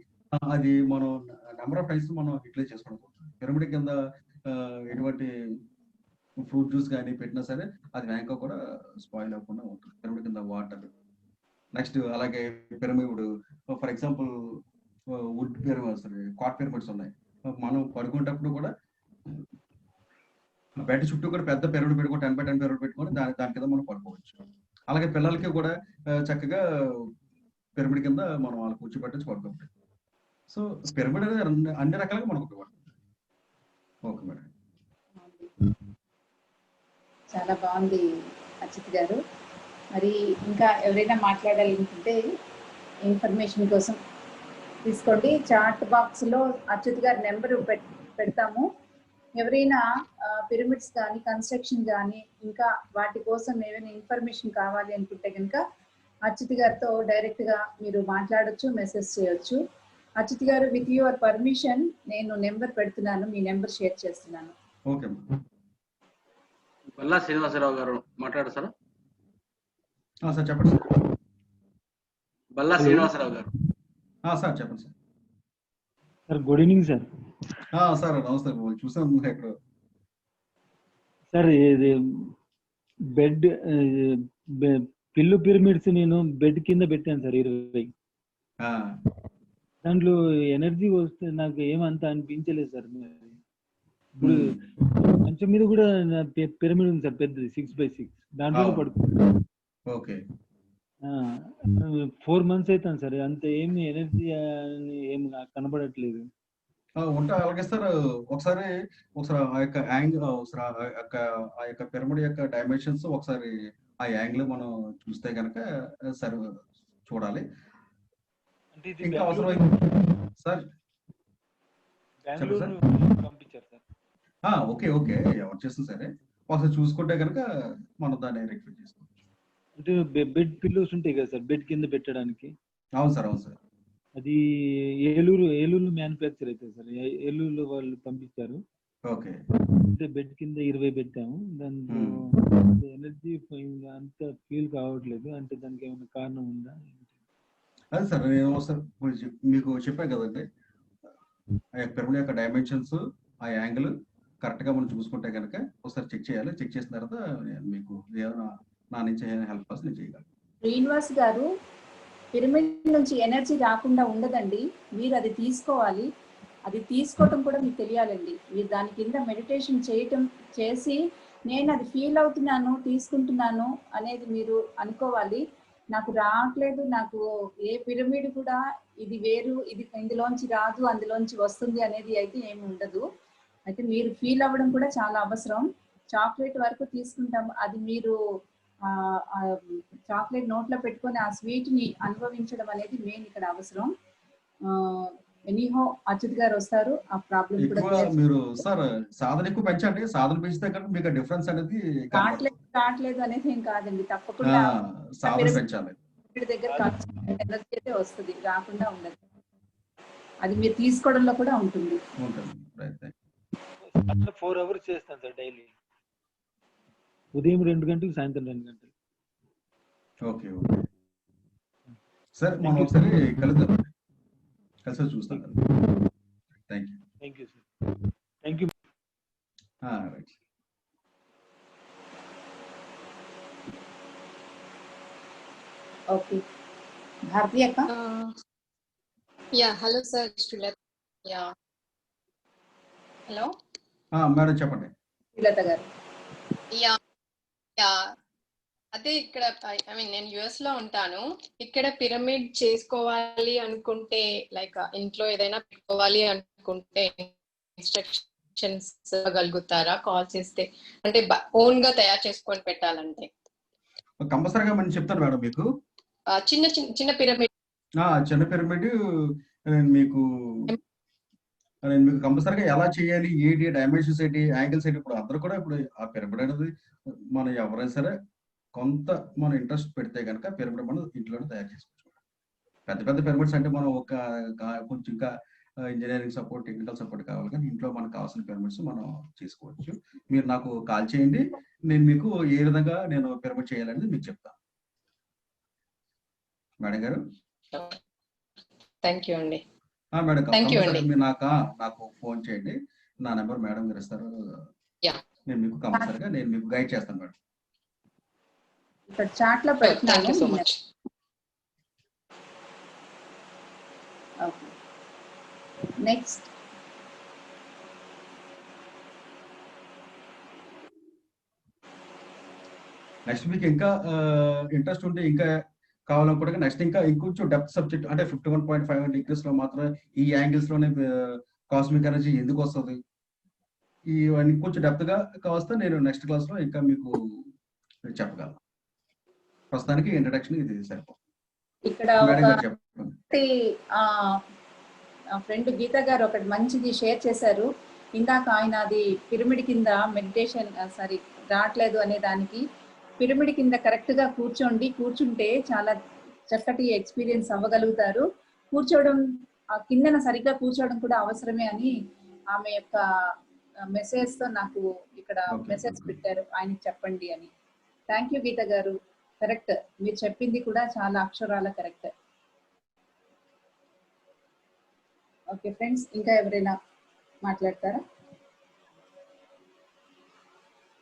అది మనం నెంబర్ ఆఫ్ టైమ్స్ మనం యూటిలైజ్ చేసుకోవడం. పిరమిడ్ కింద ఎటువంటి ఫ్రూట్ జ్యూస్ కానీ పెట్టినా సరే అది వేగంగా కూడా స్పాయిల్ అవ్వకుండా ఉంటుంది. పిరమిడ్ కింద వాటర్. నెక్స్ట్ అలాగే pyramid for example wood pyramid, cot pyramids ఉన్నాయి. మనం పడుకునేటప్పుడు కూడా బెడ్ చుట్టూ కూడా పెద్ద పిరమిడ్ పెట్టుకొని 10x10 పిరమిడ్ పెట్టుకొని దాని కింద మనం పడుకోవచ్చు. అలాగే పిల్లలకి కూడా చక్కగా పిరమిడ్ కింద మనం వాళ్ళకి కూర్చోబెట్టచ్చు పడుకోవచ్చు. సో పిరమిడ్ అనేది అన్ని రకాలుగా మనకు ఉపయోగపడుతుంది. Okay madam. చాలా బాగుంది అచ్యుత్ గారు. మరి ఇంకా ఎవరైనా మాట్లాడాలనుకుంటే ఇన్ఫర్మేషన్ కోసం తీసుకోండి. చాట్ బాక్స్ లో అచ్యుత్ గారి నెంబర్ పెడతాము. ఎవరైనా పిరమిడ్స్ కానీ కన్స్ట్రక్షన్ కానీ ఇంకా వాటి కోసం ఏమైనా ఇన్ఫర్మేషన్ కావాలి అనుకుంటే కనుక అచ్యుత్ గారితో డైరెక్ట్ గా మీరు మాట్లాడొచ్చు, మెసేజ్ చేయొచ్చు. అచ్యుత్ గారు, విత్ యువర్ పర్మిషన్ నేను నెంబర్ పెడుతున్నాను, మీ నెంబర్ షేర్ చేస్తున్నాను. ఓకే. బల్లా శ్రీనివాసరావు గారు మాట్లాడారు సార్. సార్ చెప్పండి సార్. బల్లా శ్రీనివాసరావు గారు. సార్ చెప్పండి sir. Sir good evening sir. Sir నమస్తే. చూసాను ఎక్కడ సార్ ఇది బెడ్ పిల్లు పిరమిడ్స్ నేను బెడ్ కింద పెట్టాను సార్ 20. దాంట్లో ఎనర్జీ వస్తే నాకు ఏమంత అనిపించలేదు సార్. ఇప్పుడు మంచం మీద కూడా పిరమిడ్ ఉంది సార్, పెద్దది 6x6, దాంట్లో పడుకుంటాను. ఓకే. 4 months అవుతాను సార్, అంత ఏమి ఎనర్జీ ఏమి కనబడట్లేదు. ఉంటా. అలాగే సార్ ఒకసారి ఆ యొక్క యాంగిల్, ఒకసారి ఆ యొక్క పిరమిడ్ యొక్క డైమెన్షన్స్ ఒకసారి ఆ యాంగిల్ మనం చూస్తే కనుక సరే చూడాలి. ఇంకా అవసరం సార్ పంపించారు సార్. ఓకే ఓకే, ఎవరు చేస్తుంది సరే ఒకసారి చూసుకుంటే కనుక మనం దాన్ని రెక్టిఫై చేసుకోవచ్చు. అంటే బెడ్ పిల్లోస్ ఉంటాయి కదా సార్ బెడ్ కింద పెట్టడానికి. అవును సార్, అవును సార్. అది ఏలూరు మ్యానుఫ్యాక్చర్ అవుతుంది సార్, ఏలూరులో వాళ్ళు పంపించారు. ఓకే. అంటే బెడ్ కింద 20 పెట్టాము, దాంట్లో ఎనర్జీ అంత ఫీల్ కావట్లేదు. అంటే దానికి ఏమైనా కారణం ఉందా? అదే సార్, నేను ఒకసారి మీకు చెప్పాను కదండి, ఆ పిరమిడ్ యొక్క డైమెన్షన్స్, ఆ యాంగిల్ కరెక్ట్ గా మనం చూసుకుంటే కనుక ఒకసారి చెక్ చేయాలి. చెక్ చేసిన తర్వాత మీకు ఏమైనా నా నుంచి హెల్ప్ కావాలి నేను చేయగలను. శ్రీనివాస్ గారు, పిరమిడ్ నుంచి ఎనర్జీ రాకుండా ఉండదండి, మీరు అది తీసుకోవాలి. అది తీసుకోవటం కూడా మీకు తెలియాలండి. మీరు దాని కింద మెడిటేషన్ చేసి నేను అది ఫీల్ అవుతున్నాను, తీసుకుంటున్నాను అనేది మీరు అనుకోవాలి. నాకు రావట్లేదు, నాకు ఏ పిరమిడ్ కూడా ఇది వేరు, ఇది ఇందులోంచి రాదు, అందులోంచి వస్తుంది అనేది అయితే ఏమి ఉండదు. అయితే మీరు ఫీల్ అవ్వడం కూడా చాలా అవసరం. చాక్లెట్ వరకు తీసుకుంటాం, అది మీరు చాక్లెట్ నోట్లో పెట్టుకొని ఆ స్వీట్ ని అనుభవించడం అనేది మెయిన్ ఇక్కడ అవసరం. ఎనీహో అచ్యుత్ గారు వస్తారు, ఆ ప్రాబ్లం కూడా మీరు సార్ సాధన ఎక్కువ పెంచండి. సాధన పెంచితే కనుక మీకు డిఫరెన్స్ అనేది రావట్లేదు అనేది ఏం కాదండి, తప్పకుండా సాధన పెంచాలి. దగ్గర ఎనర్జీ అయితే వస్తుంది, రాకుండా ఉండదు. అది మీరు తీసుకోవడంలో కూడా ఉంటుంది. 4 hours చేస్తాను సార్ డైలీ, ఉదయం 2 గంటలకు, సాయంత్రం 2 గంటలకు. ఓకే ఓకే సార్, మనం ఒకసారి కలుద్దాం, కలిసి చూస్తాం. Thank you sir. Thank you. Right. Okay, Bharathi అక్క. Yeah hello sir. Yeah hello madam చెప్పండి. శ్రీలత గారు. యా యా అదే ఇక్కడ ఐ మీన్ నేను యుఎస్ లో ఉంటాను. ఇక్కడ పిరమిడ్ చేసుకోవాలి అనుకుంటే లైక్ ఇంట్లో ఏదైనా పెట్టుకోవాలి అనుకుంటే ఇన్స్ట్రక్షన్స్ గలుగుతారా కాల్ చేస్తే? అంటే ఓన్ గా తయారు చేసుకొని పెట్టాలంటే కంపల్సరీగా మనం చెప్తాను మేడం మీకు. చిన్న పిరమిడ్. చిన్న పిరమిడ్ మీకు నేను మీకు కంపల్సరీగా ఎలా చేయాలి, ఏంటి డైమెన్షన్స్ ఏంటి, యాంగిల్స్ ఏంటి, ఇప్పుడు అందరూ కూడా ఇప్పుడు ఆ పిరమిడ్ అనేది మనం ఎవరైనా సరే కొంత మనం ఇంట్రెస్ట్ పెడితే కనుక పిరమిడ్ మనం ఇంట్లోనే తయారు చేసుకోవచ్చు. పెద్ద పెద్ద పిరమిడ్స్ అంటే మనం కొంచెం ఇంకా ఇంజనీరింగ్ సపోర్ట్, టెక్నికల్ సపోర్ట్ కావాలి, కానీ ఇంట్లో మనకు కావాల్సిన పిరమిడ్స్ మనం చేసుకోవచ్చు. మీరు నాకు కాల్ చేయండి, నేను మీకు ఏ విధంగా నేను పిరమిడ్ చేయాలనేది మీకు చెప్తాను. మేడం గారు. థ్యాంక్ యూ అండి. మేడం థ్యాంక్ యూ అండి. మీరు నాకు ఫోన్ చేయండి, నా నెంబర్ మేడం గారు ఇస్తారు. నేను మీకు కంపల్సరీగా నేను మీకు గైడ్ చేస్తాను మేడం. ఇక్కడ చాట్ లో thank you so much. Next మీకు ఇంకా ఇంట్రెస్ట్ ఉంటే ఇంకా కావాలనుకుంటే నెక్స్ట్ ఇంకా ఇంకొంచెం డెప్త్ సబ్జెక్ట్ అంటే 51.5 డిగ్రీస్ లో మాత్రం ఈ యాంగిల్స్ లోనే కాస్మిక్ ఎనర్జీ ఎందుకు వస్తుంది, ఇవన్నీ కొంచెం డెప్త్ గా కావస్తే నేను నెక్స్ట్ క్లాస్ లో ఇంకా మీకు చెప్పగలను. ప్రస్తుతానికి ఇంట్రడక్షన్ ఇది సరిపోతుంది. ఇక్కడ ఫ్రెండ్ గీత గారు ఒకటి మంచిది షేర్ చేశారు. ఇందాక ఆయన అది పిరమిడ్ కింద మెడిటేషన్ రావట్లేదు అనే దానికి, పిరమిడ్ కింద కరెక్ట్ గా కూర్చుంటే చాలా చక్కటి ఎక్స్పీరియన్స్ అవ్వగలుగుతారు. కూర్చోవడం కిందన సరిగ్గా కూర్చోవడం కూడా అవసరమే అని ఆమె యొక్క మెసేజ్ తో నాకు ఇక్కడ మెసేజ్ పెట్టారు, ఆయనకి చెప్పండి అని. థ్యాంక్ యూ గీత గారు. కరెక్ట్, మీరు చెప్పింది కూడా చాలా అక్షరాల కరెక్ట్. ఓకే ఫ్రెండ్స్, ఇంకా ఎవరైనా మాట్లాడతారా?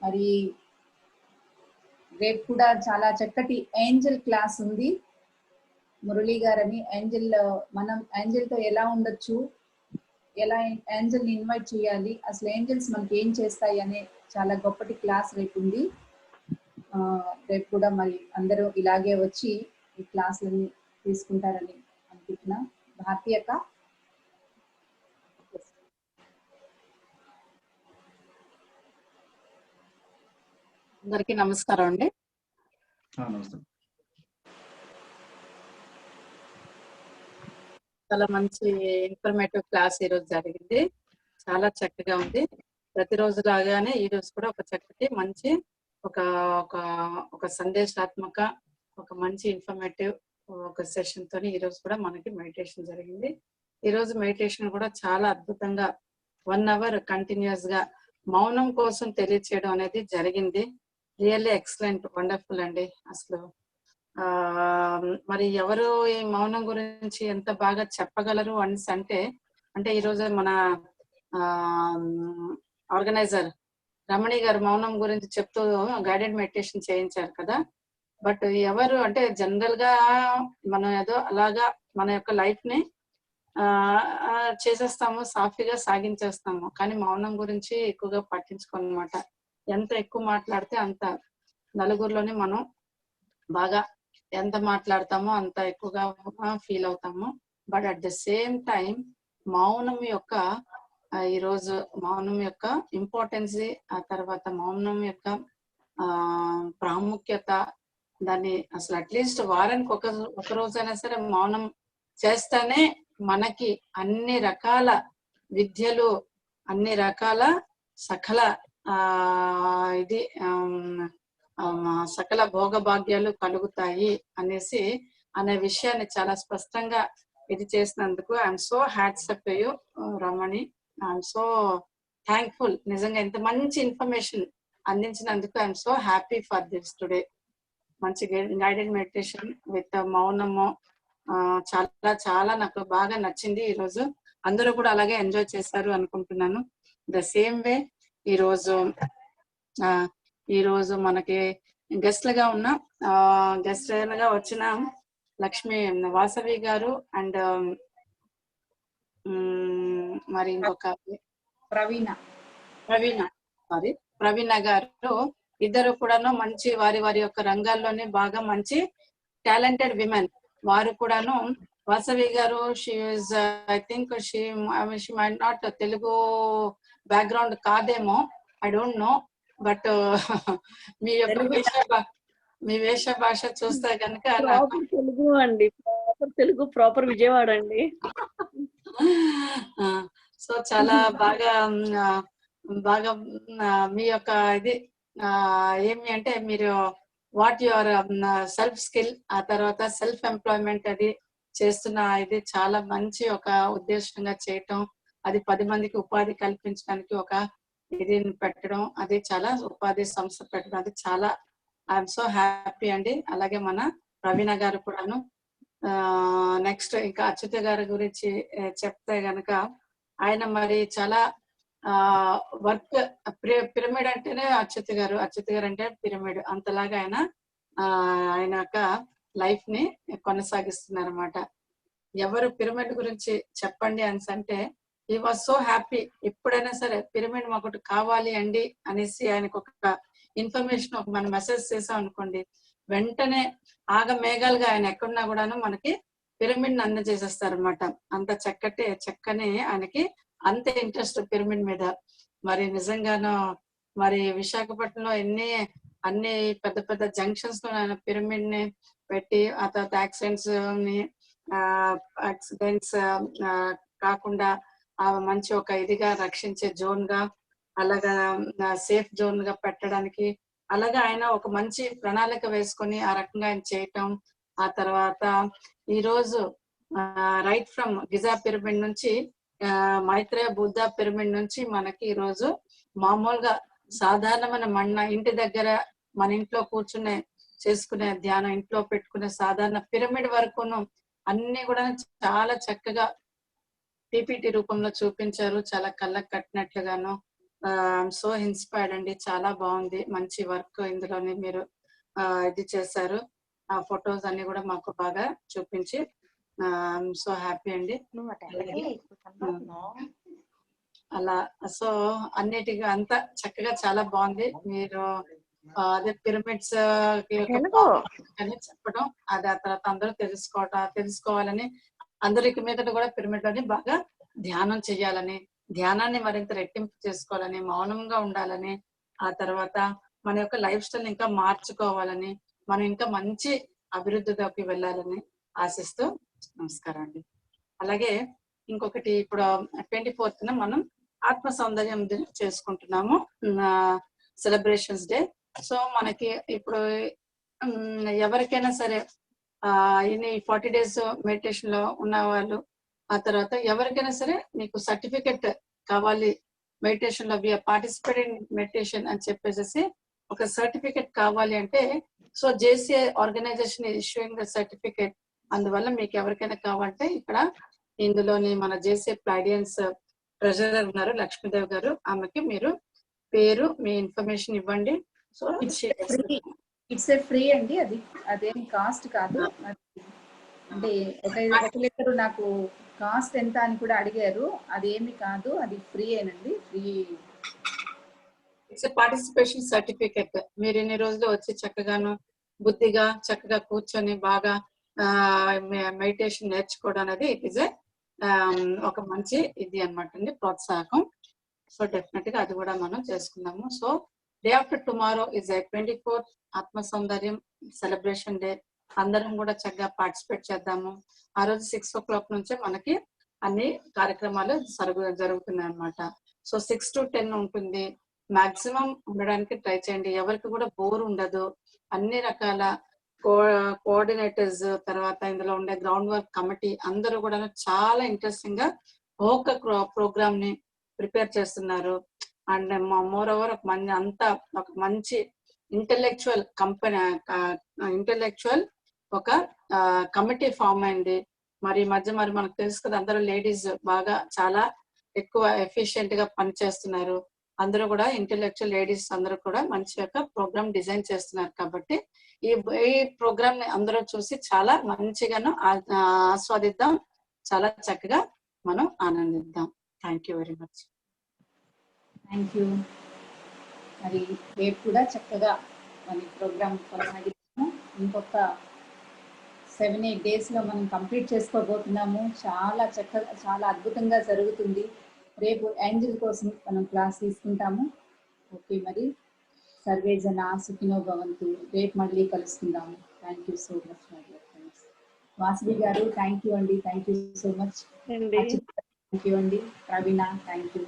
మరి రేపు కూడా చాలా చక్కటి ఏంజల్ క్లాస్ ఉంది. మురళీ గారని మనం ఏంజల్ తో ఎలా ఉండొచ్చు, ఎలా ఏంజల్ ని ఇన్వైట్ చేయాలి, అసలు ఏంజల్స్ మనకి ఏం చేస్తాయి అనే చాలా గొప్పటి క్లాస్ రేపు ఉంది. రేపు కూడా మరి అందరూ ఇలాగే వచ్చి ఈ క్లాసులని తీసుకుంటారని అనుకుంటున్నా. భారతి అక్క. అందరికీ నమస్కారం అండి. చాలా మంచి ఇన్ఫర్మేటివ్ క్లాస్ ఈరోజు జరిగింది, చాలా చక్కగా ఉంది. ప్రతిరోజు లాగానే ఈ రోజు కూడా ఒక చక్కటి మంచి ఒక సందేశాత్మక ఒక మంచి ఇన్ఫర్మేటివ్ ఒక సెషన్ తోని ఈ రోజు కూడా మనకి మెడిటేషన్ జరిగింది. ఈ రోజు మెడిటేషన్ కూడా చాలా అద్భుతంగా 1 అవర్ కంటిన్యూస్ గా మౌనం కోసం తెలియచేయడం అనేది జరిగింది. రియల్లీ ఎక్సలెంట్, వండర్ఫుల్ అండి. అసలు మరి ఎవరు ఈ మౌనం గురించి ఎంత బాగా చెప్పగలరు అంటే ఈరోజు మన ఆర్గనైజర్ రమణి గారు మౌనం గురించి చెప్తూ గైడెడ్ మెడిటేషన్ చేయించారు కదా. బట్ ఎవరు అంటే జనరల్ గా మనం ఏదో అలాగా మన యొక్క లైఫ్ ని చేసేస్తాము, సాఫీగా సాగించేస్తాము, కానీ మౌనం గురించి ఎక్కువగా పట్టించుకోనమాట. ఎంత ఎక్కువ మాట్లాడితే అంత నలుగురిలోనే మనం బాగా ఎంత మాట్లాడతామో అంత ఎక్కువగా ఫీల్ అవుతాము. But at the same time మౌనం యొక్క ఈరోజు మౌనం యొక్క ఇంపార్టెన్స్, ఆ తర్వాత మౌనం యొక్క ప్రాముఖ్యత, దాన్ని అసలు అట్లీస్ట్ వారానికి ఒక రోజైనా సరే మౌనం చేస్తానే మనకి అన్ని రకాల విద్యలు, అన్ని రకాల సకల సకల భోగభాగ్యాలు కలుగుతాయి అనే విషయాన్ని చాలా స్పష్టంగా ఇది చేసినందుకు I'm so hats off to you Ramani. I'm so thankful. నిజంగా ఇంత మంచి ఇన్ఫర్మేషన్ అందించినందుకు I'm so happy for this today. మంచి గైడెడ్ మెడిటేషన్ విత్ మౌనము చాలా చాలా నాకు బాగా నచ్చింది. ఈరోజు అందరూ కూడా అలాగే ఎంజాయ్ చేశారు అనుకుంటున్నాను. ద సేమ్ వే ఈరోజు మనకి గెస్ట్లుగా వచ్చిన లక్ష్మి వాసవి గారు అండ్ మరి ఇంకొక ప్రవీణ గారు, ఇద్దరు కూడాను మంచి వారి యొక్క రంగాల్లోనే బాగా మంచి టాలెంటెడ్ విమెన్. వారు కూడాను వాసవి గారు I think she might not Telugu background కాదేమో, ఐ డోంట్ నో. బట్ మీ యొక్క మీ వేష భాష చూస్తే కనుక తెలుగు అండి, తెలుగు ప్రాపర్ విజయవాడ అండి. సో చాలా బాగా బాగా మీ యొక్క ఇది ఏమి అంటే మీరు వాట్ యువర్ సెల్ఫ్ స్కిల్, ఆ తర్వాత సెల్ఫ్ ఎంప్లాయ్మెంట్ అది చేస్తున్న ఇది చాలా మంచి ఒక ఉద్దేశంగా చేయటం, అది 10 మందికి ఉపాధి కల్పించడానికి ఒక ఇది పెట్టడం, అది చాలా ఉపాధి సంస్థ పెట్టడం, అది చాలా ఐఎమ్ సో హ్యాపీ అండి. అలాగే మన ప్రవీణ గారు కూడాను. నెక్స్ట్ ఇంకా అచ్యుత గారి గురించి చెప్తే గనక ఆయన మరి చాలా వర్క్ పిరమిడ్ అంటేనే అచ్యుత గారు అంటే పిరమిడ్ అంతలాగా ఆయన యొక్క లైఫ్ ని కొనసాగిస్తున్నారు అనమాట. ఎవరు పిరమిడ్ గురించి చెప్పండి అంటే ఈ వాజ్ సో హ్యాపీ. ఎప్పుడైనా సరే పిరమిడ్ మాకు కావాలి అండి అనేసి ఆయనకు ఒక ఇన్ఫర్మేషన్ ఒక మనం మెసేజ్ చేసాం అనుకోండి, వెంటనే ఆగ మేఘాలుగా ఆయన ఎక్కడున్నా కూడాను మనకి పిరమిడ్ ని అందజేసేస్తారు అనమాట. అంత చక్కని ఆయనకి అంతే ఇంట్రెస్ట్ పిరమిడ్ మీద. మరి నిజంగాను మరి విశాఖపట్నంలో అన్ని పెద్ద పెద్ద జంక్షన్స్ లో ఆయన పిరమిడ్ ని పెట్టి, ఆ తర్వాత యాక్సిడెంట్స్ కాకుండా మంచి ఒక ఇదిగా రక్షించే జోన్ గా, అలాగా సేఫ్ జోన్ గా పెట్టడానికి, అలాగా ఆయన ఒక మంచి ప్రణాళిక వేసుకొని ఆ రకంగా ఆయన చేయటం. ఆ తర్వాత ఈ రోజు రైట్ ఫ్రమ్ గిజా పిరమిడ్ నుంచి మైత్రేయ బుద్ధ పిరమిడ్ నుంచి మనకి ఈ రోజు మామూలుగా సాధారణమైన ఇంటి దగ్గర మన ఇంట్లో చేసుకునే ధ్యానం, ఇంట్లో పెట్టుకునే సాధారణ పిరమిడ్ వరకును అన్ని కూడా చాలా చక్కగా పీపీటీ రూపంలో చూపించారు, చాలా కళ్ళకు కట్టినట్లుగాను. సో ఇన్స్పైర్డ్ అండి, చాలా బాగుంది, మంచి వర్క్ ఇందులోని మీరు ఇది చేశారు. ఆ ఫొటోస్ అన్ని కూడా మాకు బాగా చూపించి సో హ్యాపీ అండి. అలా సో అన్నిటిగా అంతా చక్కగా చాలా బాగుంది. మీరు అదే పిరమిడ్స్ అని చెప్పడం, అది ఆ తర్వాత అందరూ తెలుసుకోవాలని, అందరికి మీద కూడా పిరమిడ్ అని బాగా ధ్యానం చెయ్యాలని, ధ్యానాన్ని మరింత రెట్టింపు చేసుకోవాలని, మౌనంగా ఉండాలని, ఆ తర్వాత మన యొక్క లైఫ్ స్టైల్ ఇంకా మార్చుకోవాలని, మనం ఇంకా మంచి అభివృద్ధిలోకి వెళ్ళాలని ఆశిస్తూ నమస్కారం అండి. అలాగే ఇంకొకటి, ఇప్పుడు 24th మనం ఆత్మ సౌందర్యం చేసుకుంటున్నాము, సెలబ్రేషన్స్ డే. సో మనకి ఇప్పుడు ఎవరికైనా సరే ఈ 40 days మెడిటేషన్ లో ఉన్న వాళ్ళు, ఆ తర్వాత ఎవరికైనా సరే మీకు సర్టిఫికెట్ కావాలి, మెడిటేషన్ లో పార్టిసిపేట్ ఇన్ మెడిటేషన్ అని చెప్పేసి ఒక సర్టిఫికెట్ కావాలి అంటే, so JCI organisation issuing the certificate. అందువల్ల మీకు ఎవరికైనా కావాలంటే ఇక్కడ ఇందులోని మన జేసీఐ ప్లాడియన్స్ ట్రెజరర్ ఉన్నారు లక్ష్మీదేవి గారు, ఆమెకి మీరు పేరు మీ ఇన్ఫర్మేషన్ ఇవ్వండి. సో ఇట్స్ ఏ ఫ్రీ అండి, అదేం కాస్ట్ కాదు. అంటే ఒకరు నాకు కాస్ట్ ఎంత అని కూడా అడిగారు, అదేమి కాదు, అది ఫ్రీ ఏనండి, ఫ్రీ. It's participation certificate. మీరు ఇన్ని రోజులు వచ్చి చక్కగాను బుద్ధిగా చక్కగా కూర్చొని బాగా మెడిటేషన్ నేర్చుకోవడం అనేది ఇట్ ఈస్ ఒక మంచి ఇది అనమాట అండి, ప్రోత్సాహకం. సో డెఫినెట్ గా అది కూడా మనం చేసుకున్నాము. So day after tomorrow is 24th ఆత్మ సౌందర్యం సెలబ్రేషన్ డే. అందరం కూడా చక్కగా పార్టిసిపేట్ చేద్దాము. ఆ రోజు 6 o'clock నుంచే మనకి అన్ని కార్యక్రమాలు జరుగుతున్నాయి అనమాట. సో 6 to 10 ఉంటుంది. మాక్సిమం ఉండడానికి ట్రై చేయండి, ఎవరికి కూడా బోర్ ఉండదు. అన్ని రకాల కోఆర్డినేటర్స్, తర్వాత ఇందులో ఉండే గ్రౌండ్ వర్క్ కమిటీ అందరూ కూడా చాలా ఇంట్రెస్టింగ్ గా ఒక ప్రోగ్రామ్ ని ప్రిపేర్ చేస్తున్నారు. అండ్ మోర్ ఓవర్ ఒక మంచి ఇంటెలెక్చువల్ ఒక కమిటీ ఫామ్ అయింది. మరి మధ్య మనకు తెలుసు కదా, అందరూ లేడీస్ బాగా చాలా ఎక్కువ ఎఫిషియెంట్ గా పనిచేస్తున్నారు. అందరూ కూడా ఇంటెలెక్చువల్ లేడీస్ అందరూ కూడా మంచి యొక్క ప్రోగ్రామ్ డిజైన్ చేస్తున్నారు. కాబట్టి ఈ ప్రోగ్రామ్ ని అందరూ చూసి చాలా మంచిగాను ఆస్వాదిద్దాం, చాలా చక్కగా మనం ఆనందిద్దాం. Thank you very much. Thank you. మరి రేపు కూడా చక్కగా మన ప్రోగ్రామ్ కొనసాగిస్తాము. ఇంకొక 7-8 days లో మనం కంప్లీట్ చేసుకోబోతున్నాము. చాలా చక్కగా, చాలా అద్భుతంగా జరుగుతుంది. రేపు ఏంజల్ కోసం మనం క్లాస్ తీసుకుంటాము. ఓకే, మరి సర్వే జన సుఖినో భవంతు. రేపు మళ్ళీ కలుసుకుందాము. Thank you so much my dear friends. Vasavi గారు థ్యాంక్ యూ అండి, thank you so much. You అండి. Praveena thank you.